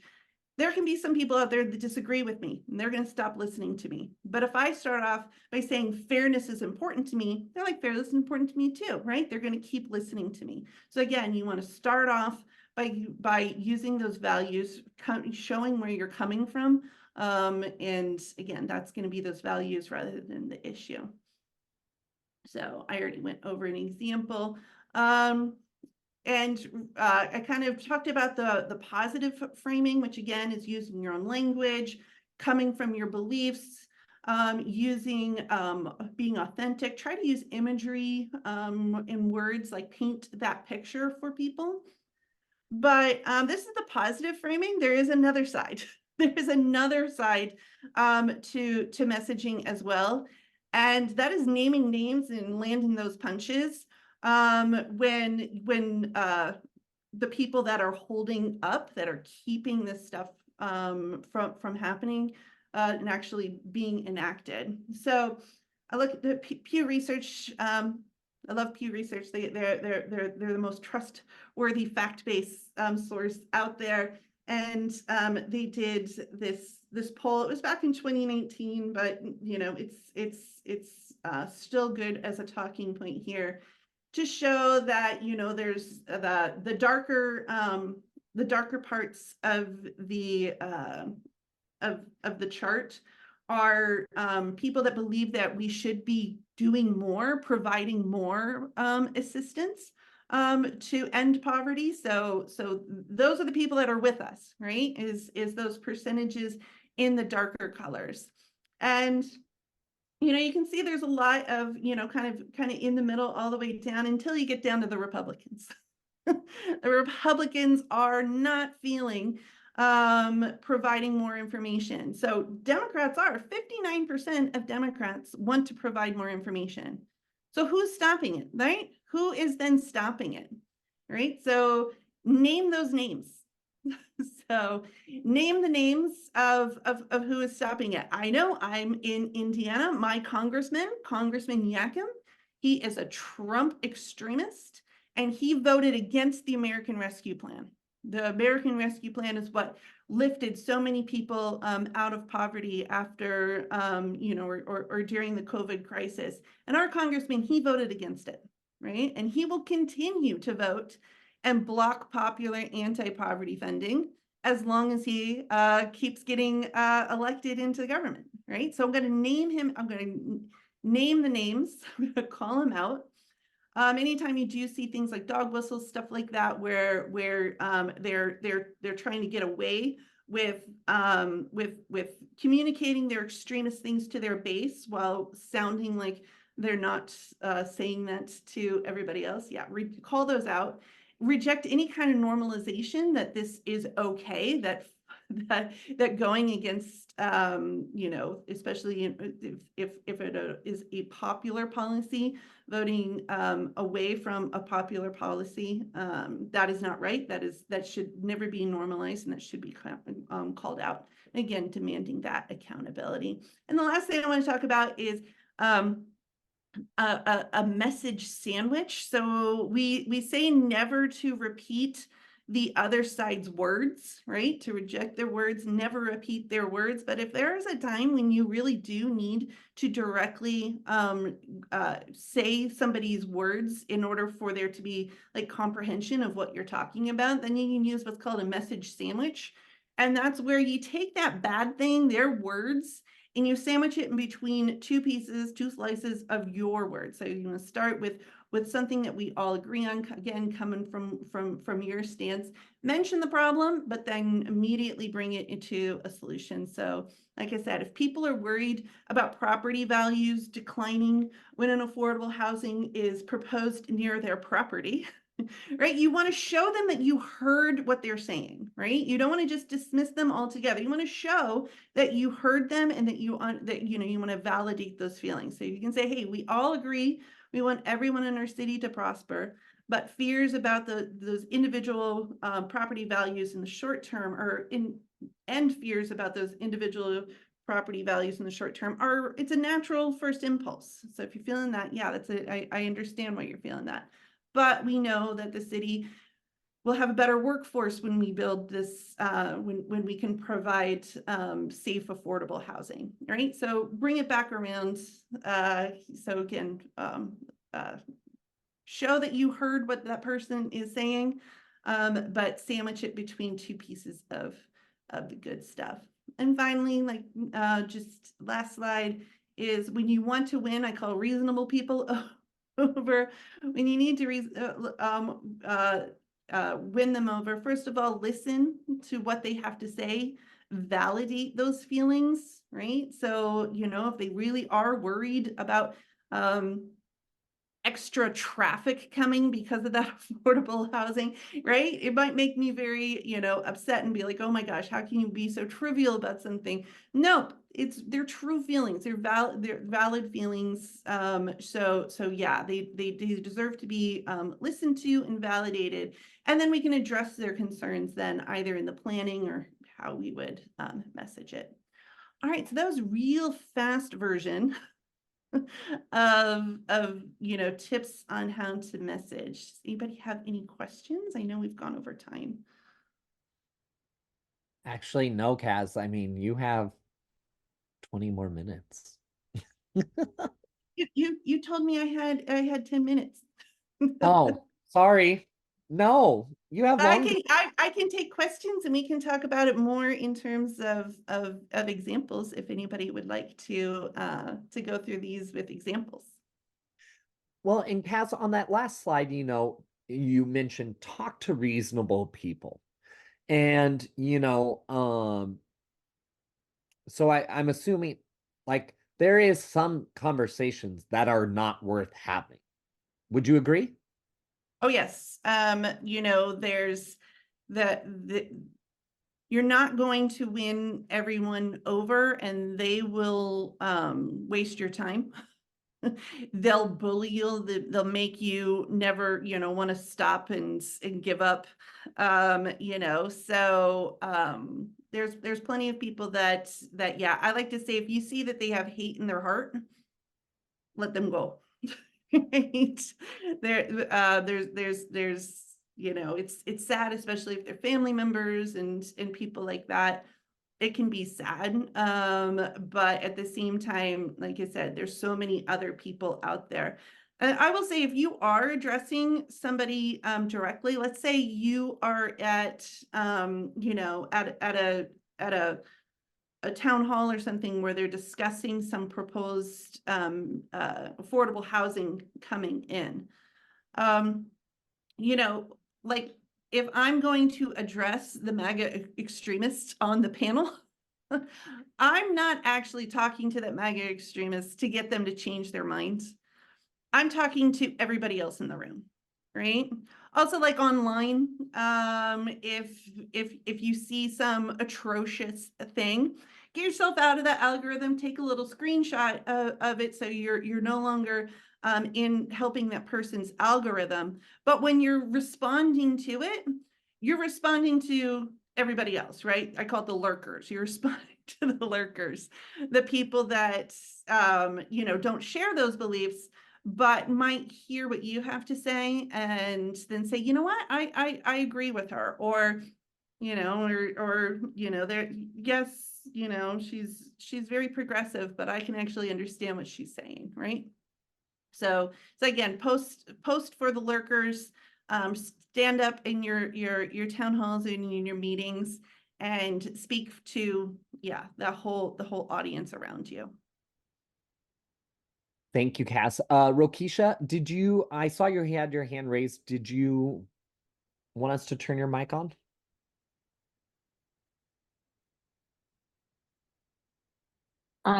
there can be some people out there that disagree with me and they're going to stop listening to me. But if I start off by saying fairness is important to me, they're like, fairness is important to me too, right? They're going to keep listening to me. So again, you want to start off by using those values, showing where you're coming from. And again, that's going to be those values rather than the issue. So I already went over an example. I kind of talked about the positive framing, which again is using your own language, coming from your beliefs, using being authentic. Try to use imagery in words, like paint that picture for people. But this is the positive framing. There is another side. There is another side to messaging as well, and that is naming names and landing those punches. When the people that are holding up, that are keeping this stuff from happening and actually being enacted. So I look at the Pew Research. I love Pew Research. They're the most trustworthy fact-based source out there. And they did this poll. It was back in 2019, but you know, it's still good as a talking point here to show that, you know, there's the darker parts of the chart are people that believe that we should be doing more, providing more assistance to end poverty. So those are the people that are with us, right? Is those percentages in the darker colors. And you know, you can see there's a lot of, you know, kind of in the middle all the way down until you get down to the Republicans. The Republicans are not feeling providing more information. So Democrats are, 59% of Democrats want to provide more information. So who's stopping it, right? Who is then stopping it, right? So name those names. So name the names of who is stopping it. I know I'm in Indiana. My Congressman Yakim, he is a Trump extremist, and he voted against the American Rescue Plan. The American Rescue Plan is what lifted so many people out of poverty after, you know, or during the COVID crisis. And our congressman, he voted against it, right? And he will continue to vote and block popular anti-poverty funding as long as he keeps getting elected into the government, right? So I'm going to name him. I'm going to name the names. I'm going to call him out. Anytime you do see things like dog whistles, stuff like that, where they're trying to get away with communicating their extremist things to their base while sounding like they're not saying that to everybody else. Yeah, call those out. Reject any kind of normalization that this is okay, that going against, you know, especially if it is a popular policy, voting away from a popular policy, that is not right. That should never be normalized, and that should be called out. Again, demanding that accountability. And the last thing I want to talk about is a message sandwich. So we say never to repeat the other side's words, right? To reject their words, never repeat their words. But if there is a time when you really do need to directly say somebody's words in order for there to be like comprehension of what you're talking about, then you can use what's called a message sandwich. And that's where you take that bad thing, their words, and you sandwich it in between two slices of your words. So you're going to start with something that we all agree on, again, coming from your stance. Mention the problem, but then immediately bring it into a solution. So like I said, if people are worried about property values declining when an affordable housing is proposed near their property, right? You want to show them that you heard what they're saying, right? You don't want to just dismiss them altogether. You want to show that you heard them and that you want to validate those feelings. So you can say, hey, we all agree. We want everyone in our city to prosper, but fears about those individual property values in the short term and fears about those individual property values in the short term it's a natural first impulse. So if you're feeling that, yeah, I understand why you're feeling that. But we know that the city will have a better workforce when we build this, when we can provide safe, affordable housing, right? So bring it back around. So again, show that you heard what that person is saying, but sandwich it between two pieces of the good stuff. And finally, like just last slide is when you want to win, I call reasonable people over when you need to win them over, first of all, listen to what they have to say, validate those feelings, right? So, you know, if they really are worried about extra traffic coming because of that affordable housing, right? It might make me very, you know, upset and be like, oh my gosh, how can you be so trivial about something? Nope, it's their true feelings. They're valid feelings. So yeah, they deserve to be listened to and validated, and then we can address their concerns then either in the planning or how we would message it. All right, so that was real fast version of you know, tips on how to message. Does anybody have any questions? I know we've gone over time. Actually, no, Kaz. I mean, you have 20 more minutes. You told me I had 10 minutes. Oh, sorry. No, you have I longer. can take questions and we can talk about it more in terms of examples if anybody would like to go through these with examples. Well, and Kaz, on that last slide, you know, you mentioned talk to reasonable people. And, you know, so I'm assuming like there is some conversations that are not worth having. Would you agree? Oh, yes. You know, there's the you're not going to win everyone over and they will waste your time. They'll bully you, they'll make you never, you know, want to stop and give up. You know, so there's plenty of people that yeah, I like to say if you see that they have hate in their heart, let them go. Right? There's you know, it's sad, especially if they're family members and people like that. It can be sad, but at the same time, like I said, there's so many other people out there. And I will say, if you are addressing somebody directly, let's say you are at you know, at a town hall or something where they're discussing some proposed affordable housing coming in. You know, like if I'm going to address the MAGA extremists on the panel, I'm not actually talking to that MAGA extremists to get them to change their minds. I'm talking to everybody else in the room, right? Also, like online, if you see some atrocious thing, get yourself out of that algorithm, take a little screenshot of it so you're no longer in helping that person's algorithm. But when you're responding to it, you're responding to everybody else, right? I call it the lurkers. You're responding to the lurkers, the people that you know, don't share those beliefs, but might hear what you have to say and then say, you know what, I agree with her, or you know, or you know, there, yes, you know, she's very progressive, but I can actually understand what she's saying, right? So again, post for the lurkers, stand up in your town halls and in your meetings and speak to, yeah, the whole audience around you. Thank you, Cass. Rokisha, I saw you had your hand raised. Did you want us to turn your mic on?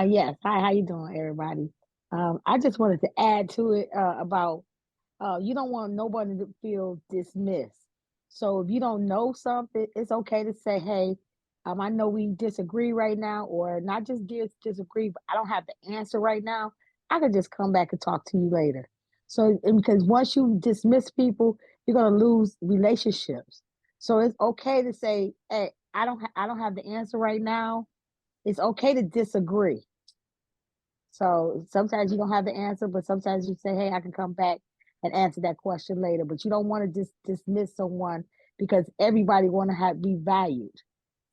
Yes. Hi, how you doing, everybody? I just wanted to add to it about you don't want nobody to feel dismissed. So if you don't know something, it's okay to say, hey, I know we disagree right now, or not just disagree, but I don't have the answer right now. I could just come back and talk to you later. So, and because once you dismiss people, you're gonna lose relationships. So it's okay to say, hey, I don't have the answer right now. It's okay to disagree. So sometimes you don't have the answer, but sometimes you say, hey, I can come back and answer that question later. But you don't want to dismiss someone because everybody want to be valued.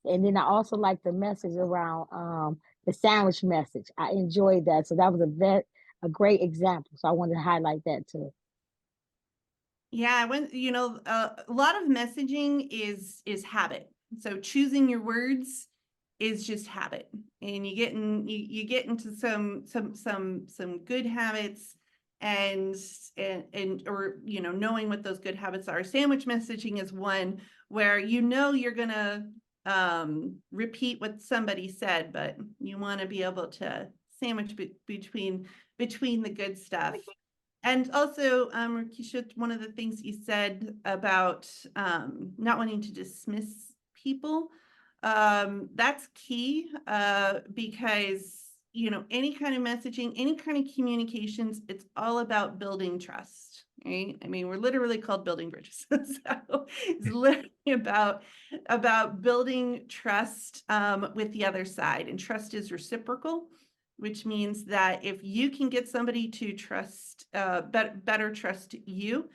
And then I also like the message around the sandwich message. I enjoyed that. So that was a great example. So I wanted to highlight that too. Yeah, when you know, a lot of messaging is habit. So choosing your words is just habit, and you get into some good habits and or knowing what those good habits are. Sandwich messaging is one where you're gonna repeat what somebody said, but you want to be able to sandwich between the good stuff. And also, Rakisha, one of the things you said about not wanting to dismiss people, that's key, because any kind of messaging, any kind of communications, it's all about building trust, right? I mean, we're literally called building bridges. So it's literally about building trust with the other side, and trust is reciprocal, which means that if you can get somebody to trust, better trust you,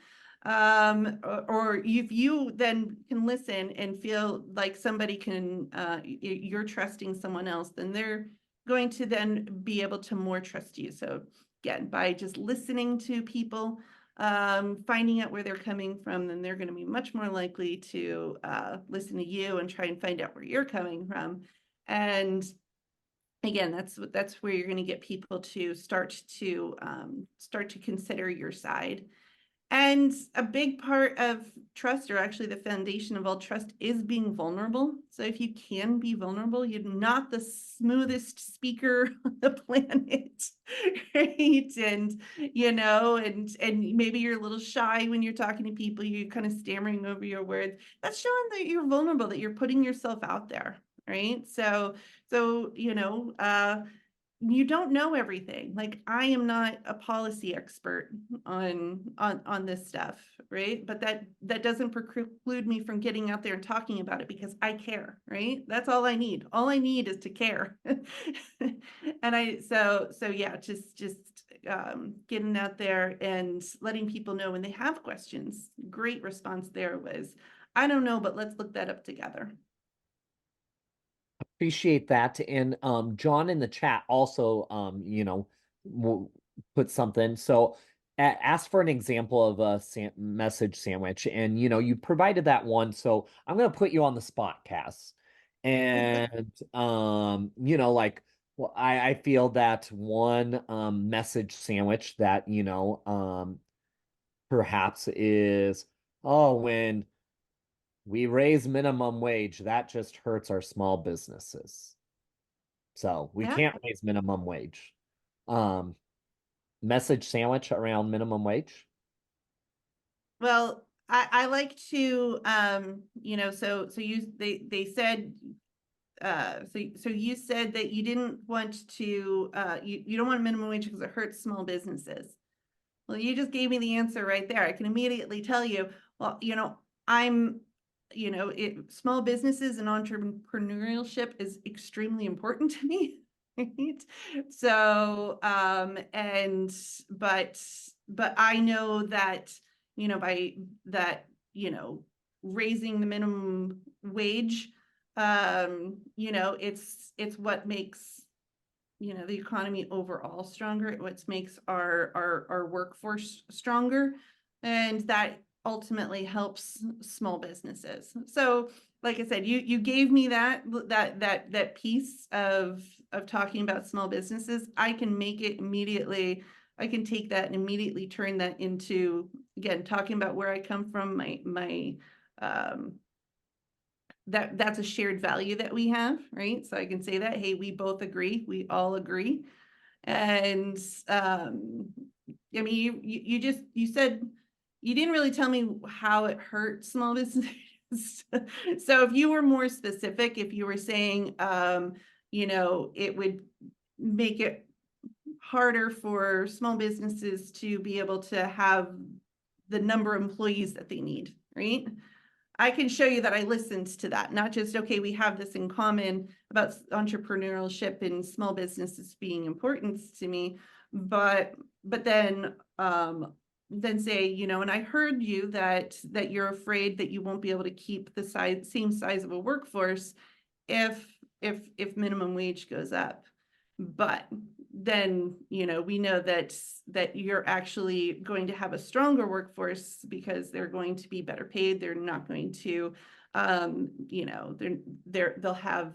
or if you then can listen and feel like somebody can, you're trusting someone else, then they're going to then be able to more trust you. So again, by just listening to people, finding out where they're coming from, then they're going to be much more likely to listen to you and try and find out where you're coming from. And again, that's where you're going to get people to start to consider your side. And a big part of trust, or actually the foundation of all trust, is being vulnerable. So if you can be vulnerable, you're not the smoothest speaker on the planet, right? And and maybe you're a little shy when you're talking to people, you're kind of stammering over your words. That's showing that you're vulnerable, that you're putting yourself out there, right? So you don't know everything. Like, I am not a policy expert on this stuff, right? But that doesn't preclude me from getting out there and talking about it, because I care, right? That's all I need. All I need is to care. And so yeah, just getting out there and letting people know when they have questions. Great response there was, I don't know, but let's look that up together. Appreciate that. And John in the chat also put something. So ask for an example of a message sandwich, and you provided that one, so I'm going to put you on the spot, Cass. And like, well, I feel that one message sandwich that perhaps is, oh, when we raise minimum wage, that just hurts our small businesses. So we Yeah. can't raise minimum wage. Message sandwich around minimum wage. Well, I like to, so they said, so you said that you didn't want to, you don't want minimum wage because it hurts small businesses. Well, you just gave me the answer right there. I can immediately tell you, well, small businesses and entrepreneurship is extremely important to me. Right? So, but I know that, by that, raising the minimum wage, it's what makes, the economy overall stronger. It what makes our workforce stronger, and that ultimately helps small businesses. So, like I said, you gave me that piece of talking about small businesses. I can make it immediately. I can take that and immediately turn that into, again, talking about where I come from, my that's a shared value that we have, right? So I can say that, hey, we both agree, we all agree. And I mean, you said, you didn't really tell me how it hurt small businesses. So if you were more specific, if you were saying, it would make it harder for small businesses to be able to have the number of employees that they need, right? I can show you that I listened to that, not just, okay, we have this in common about entrepreneurship and small businesses being important to me, but then say, and I heard you that you're afraid that you won't be able to keep the same size of a workforce if minimum wage goes up. But then, we know that you're actually going to have a stronger workforce because they're going to be better paid. They're not going to, they'll have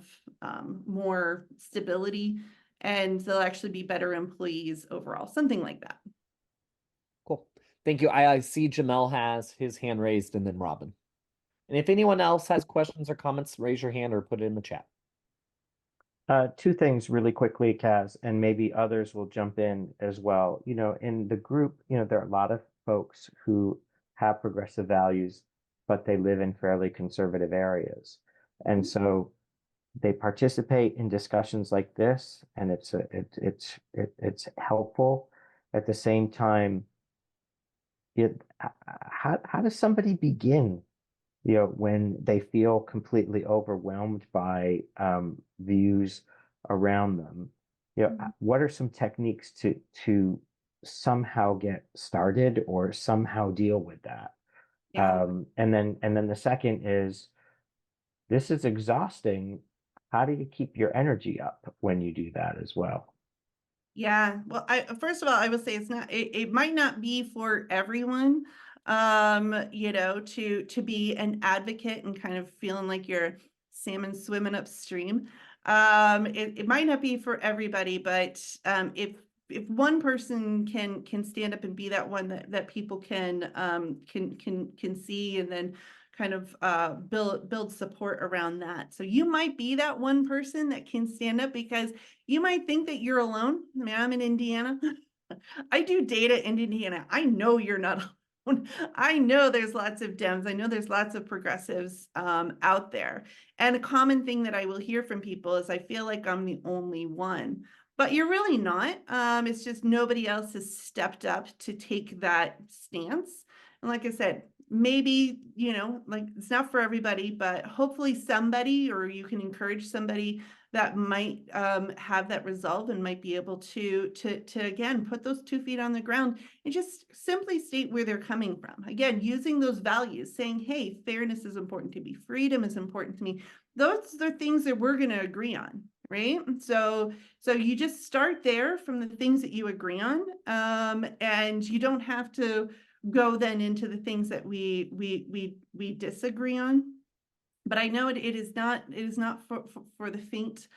more stability, and they'll actually be better employees overall, something like that. Thank you. I see Jamel has his hand raised and then Robin. And if anyone else has questions or comments, raise your hand or put it in the chat. Two things really quickly, Kaz, and maybe others will jump in as well. You know, in the group, you know, there are a lot of folks who have progressive values, but they live in fairly conservative areas. And so they participate in discussions like this, and it's helpful. At the same time, how does somebody begin, you know, when they feel completely overwhelmed by views around them? You know, what are some techniques to somehow get started or somehow deal with that? Yeah. And then the second is, this is exhausting. How do you keep your energy up when you do that as well? Yeah, well, first of all, I would say it might not be for everyone, you know, to be an advocate and kind of feeling like you're salmon swimming upstream. It might not be for everybody, but if one person can stand up and be that one that people can see, and then kind of build support around that. So you might be that one person that can stand up, because you might think that you're alone. I mean, I'm in Indiana. I do data in Indiana. I know you're not alone. I know there's lots of Dems. I know there's lots of progressives out there. And a common thing that I will hear from people is, I feel like I'm the only one. But you're really not. It's just nobody else has stepped up to take that stance. And like I said, maybe, you know, like, it's not for everybody, but hopefully somebody, or you can encourage somebody that might have that resolve and might be able to again put those 2 feet on the ground and just simply state where they're coming from. Again, using those values, saying, hey, fairness is important to me, freedom is important to me. Those are things that we're going to agree on, right? So you just start there from the things that you agree on, and you don't have to go then into the things that we disagree on. But I know it is not for the faint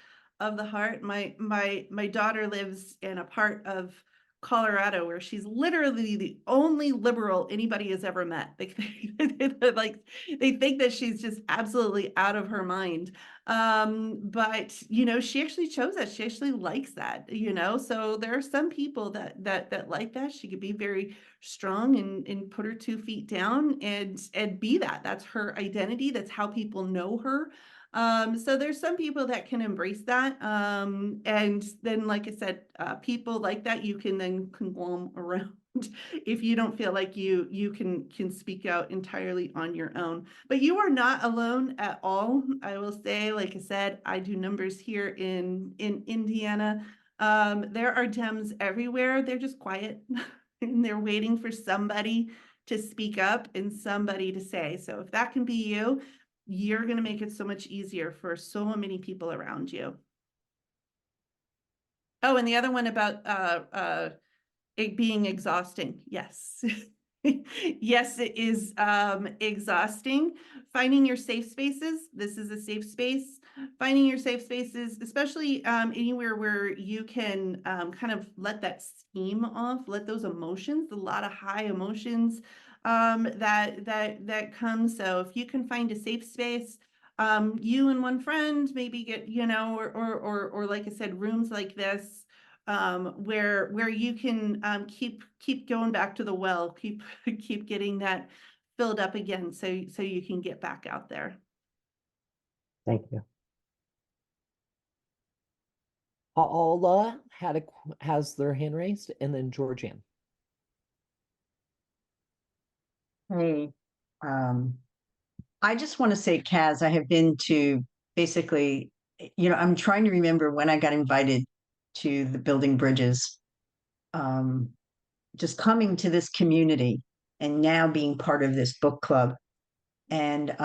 of the heart. My daughter lives in a part of Colorado where she's literally the only liberal anybody has ever met. Like, they think that she's just absolutely out of her mind. But you know, she actually chose that. She actually likes that, you know. So there are some people that like that. She could be very strong and put her 2 feet down and be that. That's her identity. That's how people know her. So there's some people that can embrace that. And then, like I said, people like that, you can then conglomerate around if you don't feel like you can speak out entirely on your own. But you are not alone at all. I will say, like I said, I do numbers here in Indiana. There are Dems everywhere. They're just quiet and they're waiting for somebody to speak up and somebody to say. So if that can be you, you're going to make it so much easier for so many people around you. Oh, and the other one about it being exhausting. Yes. Yes, it is exhausting. Finding your safe spaces. This is a safe space. Finding your safe spaces, especially anywhere where you can kind of let that steam off, let those emotions, a lot of high emotions that come. So if you can find a safe space, you and one friend maybe get, you know, or like I said, rooms like this, where you can keep going back to the well, keep getting that filled up again, so you can get back out there. Thank you. Paula has their hand raised, and then Georgianne. Hey, I just want to say, Kaz, I have been to basically, you know, I'm trying to remember when I got invited to the Building Bridges. Just coming to this community and now being part of this book club. And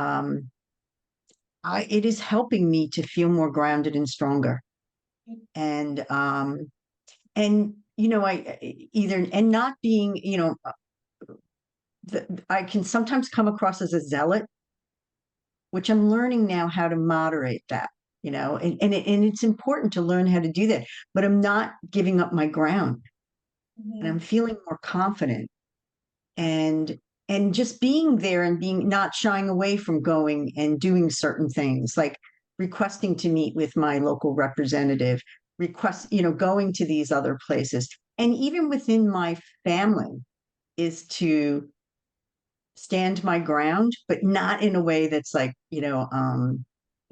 it is helping me to feel more grounded and stronger. And you know, and not being, you know, I can sometimes come across as a zealot, which I'm learning now how to moderate that, you know, and it's important to learn how to do that, but I'm not giving up my ground. And I'm feeling more confident. and just being there and being not shying away from going and doing certain things like requesting to meet with my local representative, going to these other places. And even within my family is to stand my ground, but not in a way that's like,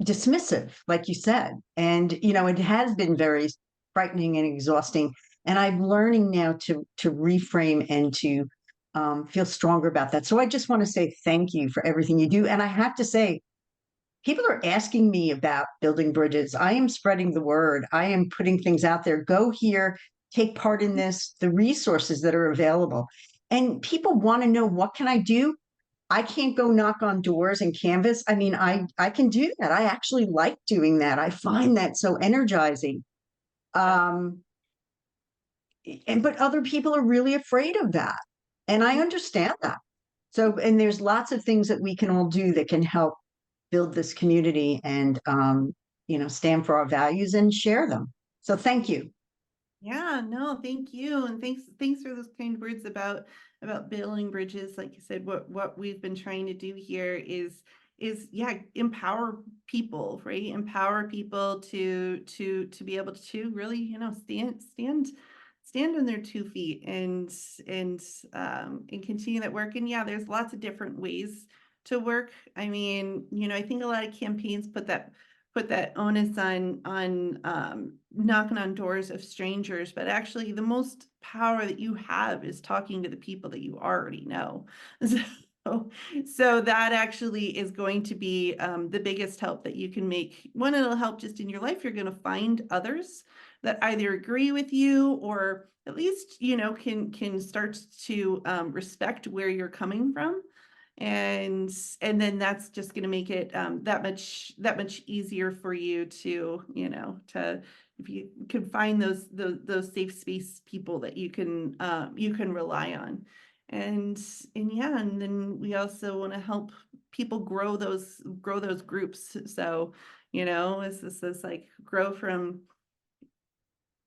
dismissive, like you said. And, it has been very frightening and exhausting. And I'm learning now to reframe and to feel stronger about that. So I just want to say thank you for everything you do. And I have to say, people are asking me about building bridges. I am spreading the word. I am putting things out there. Go here, take part in this, the resources that are available. And people want to know, what can I do? I can't go knock on doors and canvas. I mean, I can do that. I actually like doing that. I find that so energizing. But other people are really afraid of that. And I understand that. So, and there's lots of things that we can all do that can help build this community and, stand for our values and share them. So thank you. Yeah, no, thank you. And thanks for those kind words about building bridges. Like you said, what we've been trying to do here is empower people, right? Empower people to be able to really, stand on their 2 feet and continue that work. And yeah, there's lots of different ways to work. I mean, I think a lot of campaigns put that onus on knocking on doors of strangers, but actually the power that you have is talking to the people that you already know. So that actually is going to be the biggest help that you can make. One, it'll help just in your life. You're going to find others that either agree with you or at least, can start to respect where you're coming from. And then that's just going to make it that much easier for you to if you can find those safe space people that you can rely on. And then we also want to help people grow those groups. So is this like grow from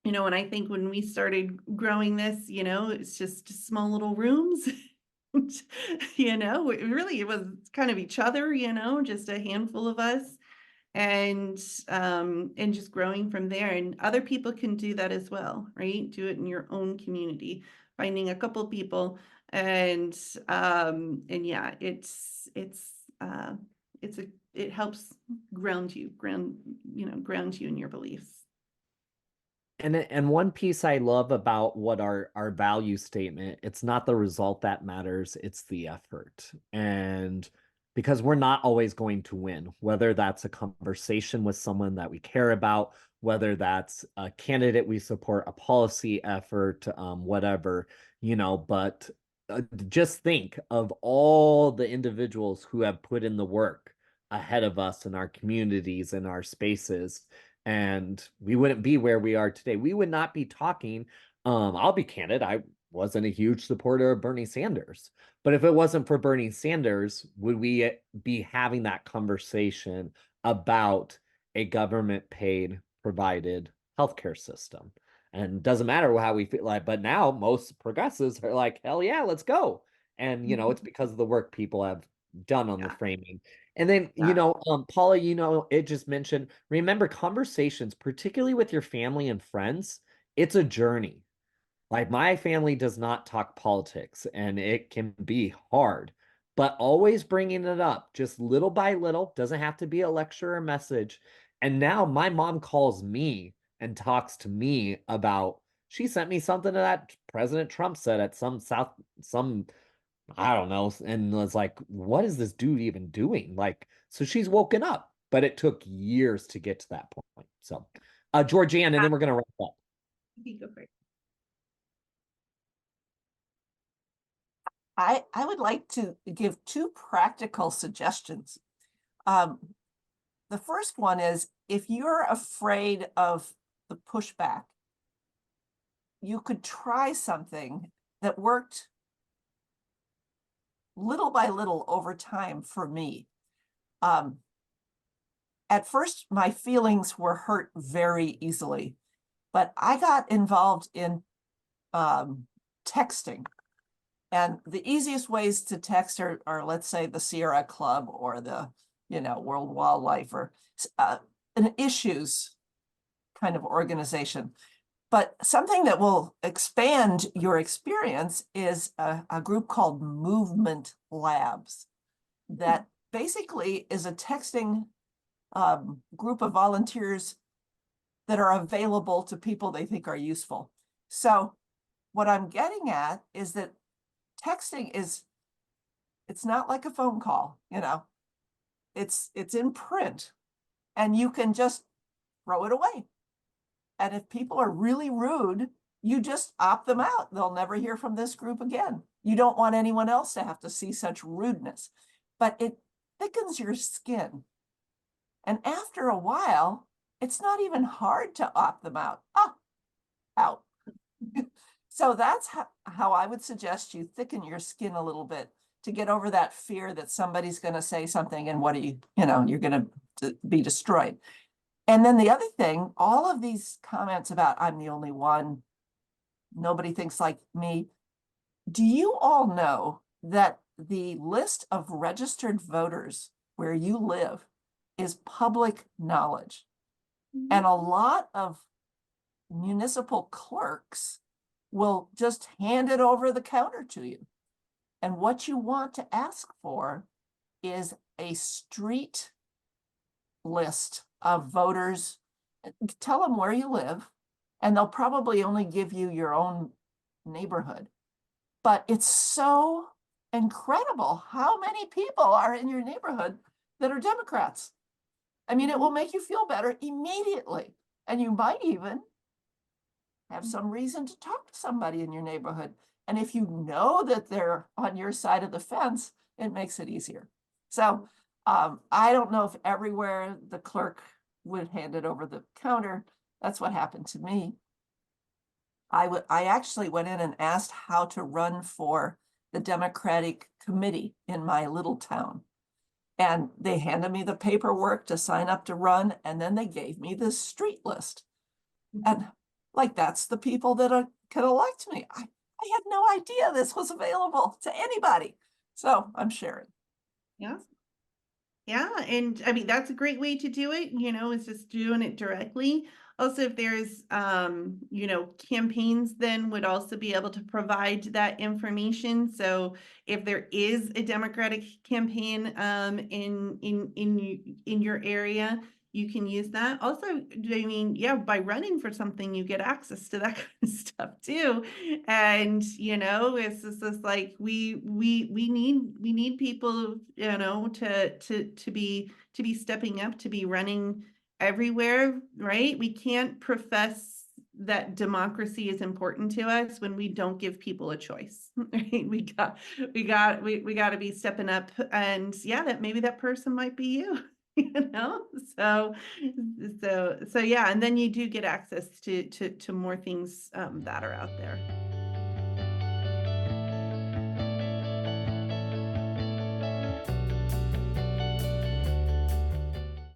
when I think when we started growing this, it's just small little rooms. It was kind of each other, just a handful of us, and just growing from there. And other people can do that as well, right? Do it in your own community, finding a couple of people, and yeah, it helps ground you in your beliefs. And one piece I love about what our value statement, it's not the result that matters, it's the effort. And because we're not always going to win, whether that's a conversation with someone that we care about, whether that's a candidate we support, a policy effort, whatever, but just think of all the individuals who have put in the work ahead of us in our communities, in our spaces. And we wouldn't be where we are today. We would not be talking. I'll be candid. I wasn't a huge supporter of Bernie Sanders. But if it wasn't for Bernie Sanders, would we be having that conversation about a government-paid, provided healthcare system? And it doesn't matter how we feel like, but now most progressives are like, hell yeah, let's go. And, it's because of the work people have done on the framing. And then, Paula, it just mentioned, remember conversations, particularly with your family and friends, it's a journey. Like my family does not talk politics and it can be hard, but always bringing it up just little by little, doesn't have to be a lecture or message. And now my mom calls me and talks to me about, she sent me something that President Trump said at some I don't know, and was like, what is this dude even doing? Like, so she's woken up, but it took years to get to that point. So, Georgianne, and then we're going to wrap up. Go for it. I would like to give 2 practical suggestions. The first one is, if you're afraid of the pushback, you could try something that worked little by little over time for me. At first, my feelings were hurt very easily, but I got involved in texting And the easiest ways to text are let's say the Sierra Club or the, World Wildlife or an issues kind of organization. But something that will expand your experience is a group called Movement Labs that basically is a texting group of volunteers that are available to people they think are useful. So what I'm getting at is that texting it's not like a phone call, it's in print and you can just throw it away. And if people are really rude, you just opt them out. They'll never hear from this group again. You don't want anyone else to have to see such rudeness, but it thickens your skin. And after a while, it's not even hard to opt them out. Out. So that's how I would suggest you thicken your skin a little bit to get over that fear that somebody's going to say something and you're going to be destroyed. And then the other thing, all of these comments about I'm the only one, nobody thinks like me. Do you all know that the list of registered voters where you live is public knowledge? And a lot of municipal clerks will just hand it over the counter to you. And what you want to ask for is a street list of voters. Tell them where you live, and they'll probably only give you your own neighborhood. But it's so incredible how many people are in your neighborhood that are Democrats. I mean, it will make you feel better immediately. And you might even have some reason to talk to somebody in your neighborhood. And if you know that they're on your side of the fence, it makes it easier. So I don't know if everywhere the clerk would hand it over the counter. That's what happened to me. I actually went in and asked how to run for the Democratic committee in my little town. And they handed me the paperwork to sign up to run. And then they gave me this street list. And like, that's the people that can elect me. I had no idea this was available to anybody. So I'm sharing. Yeah. Yeah. And I mean, that's a great way to do it, is just doing it directly. Also, if there's, campaigns then would also be able to provide that information. So if there is a Democratic campaign in your area, you can use that. Also, I mean, yeah, by running for something, you get access to that kind of stuff too. And, it's just like we need people, to be stepping up, to be running everywhere, right? We can't profess that democracy is important to us when we don't give people a choice, right? We got to be stepping up, and yeah, that maybe that person might be you. So yeah, and then you do get access to more things that are out there.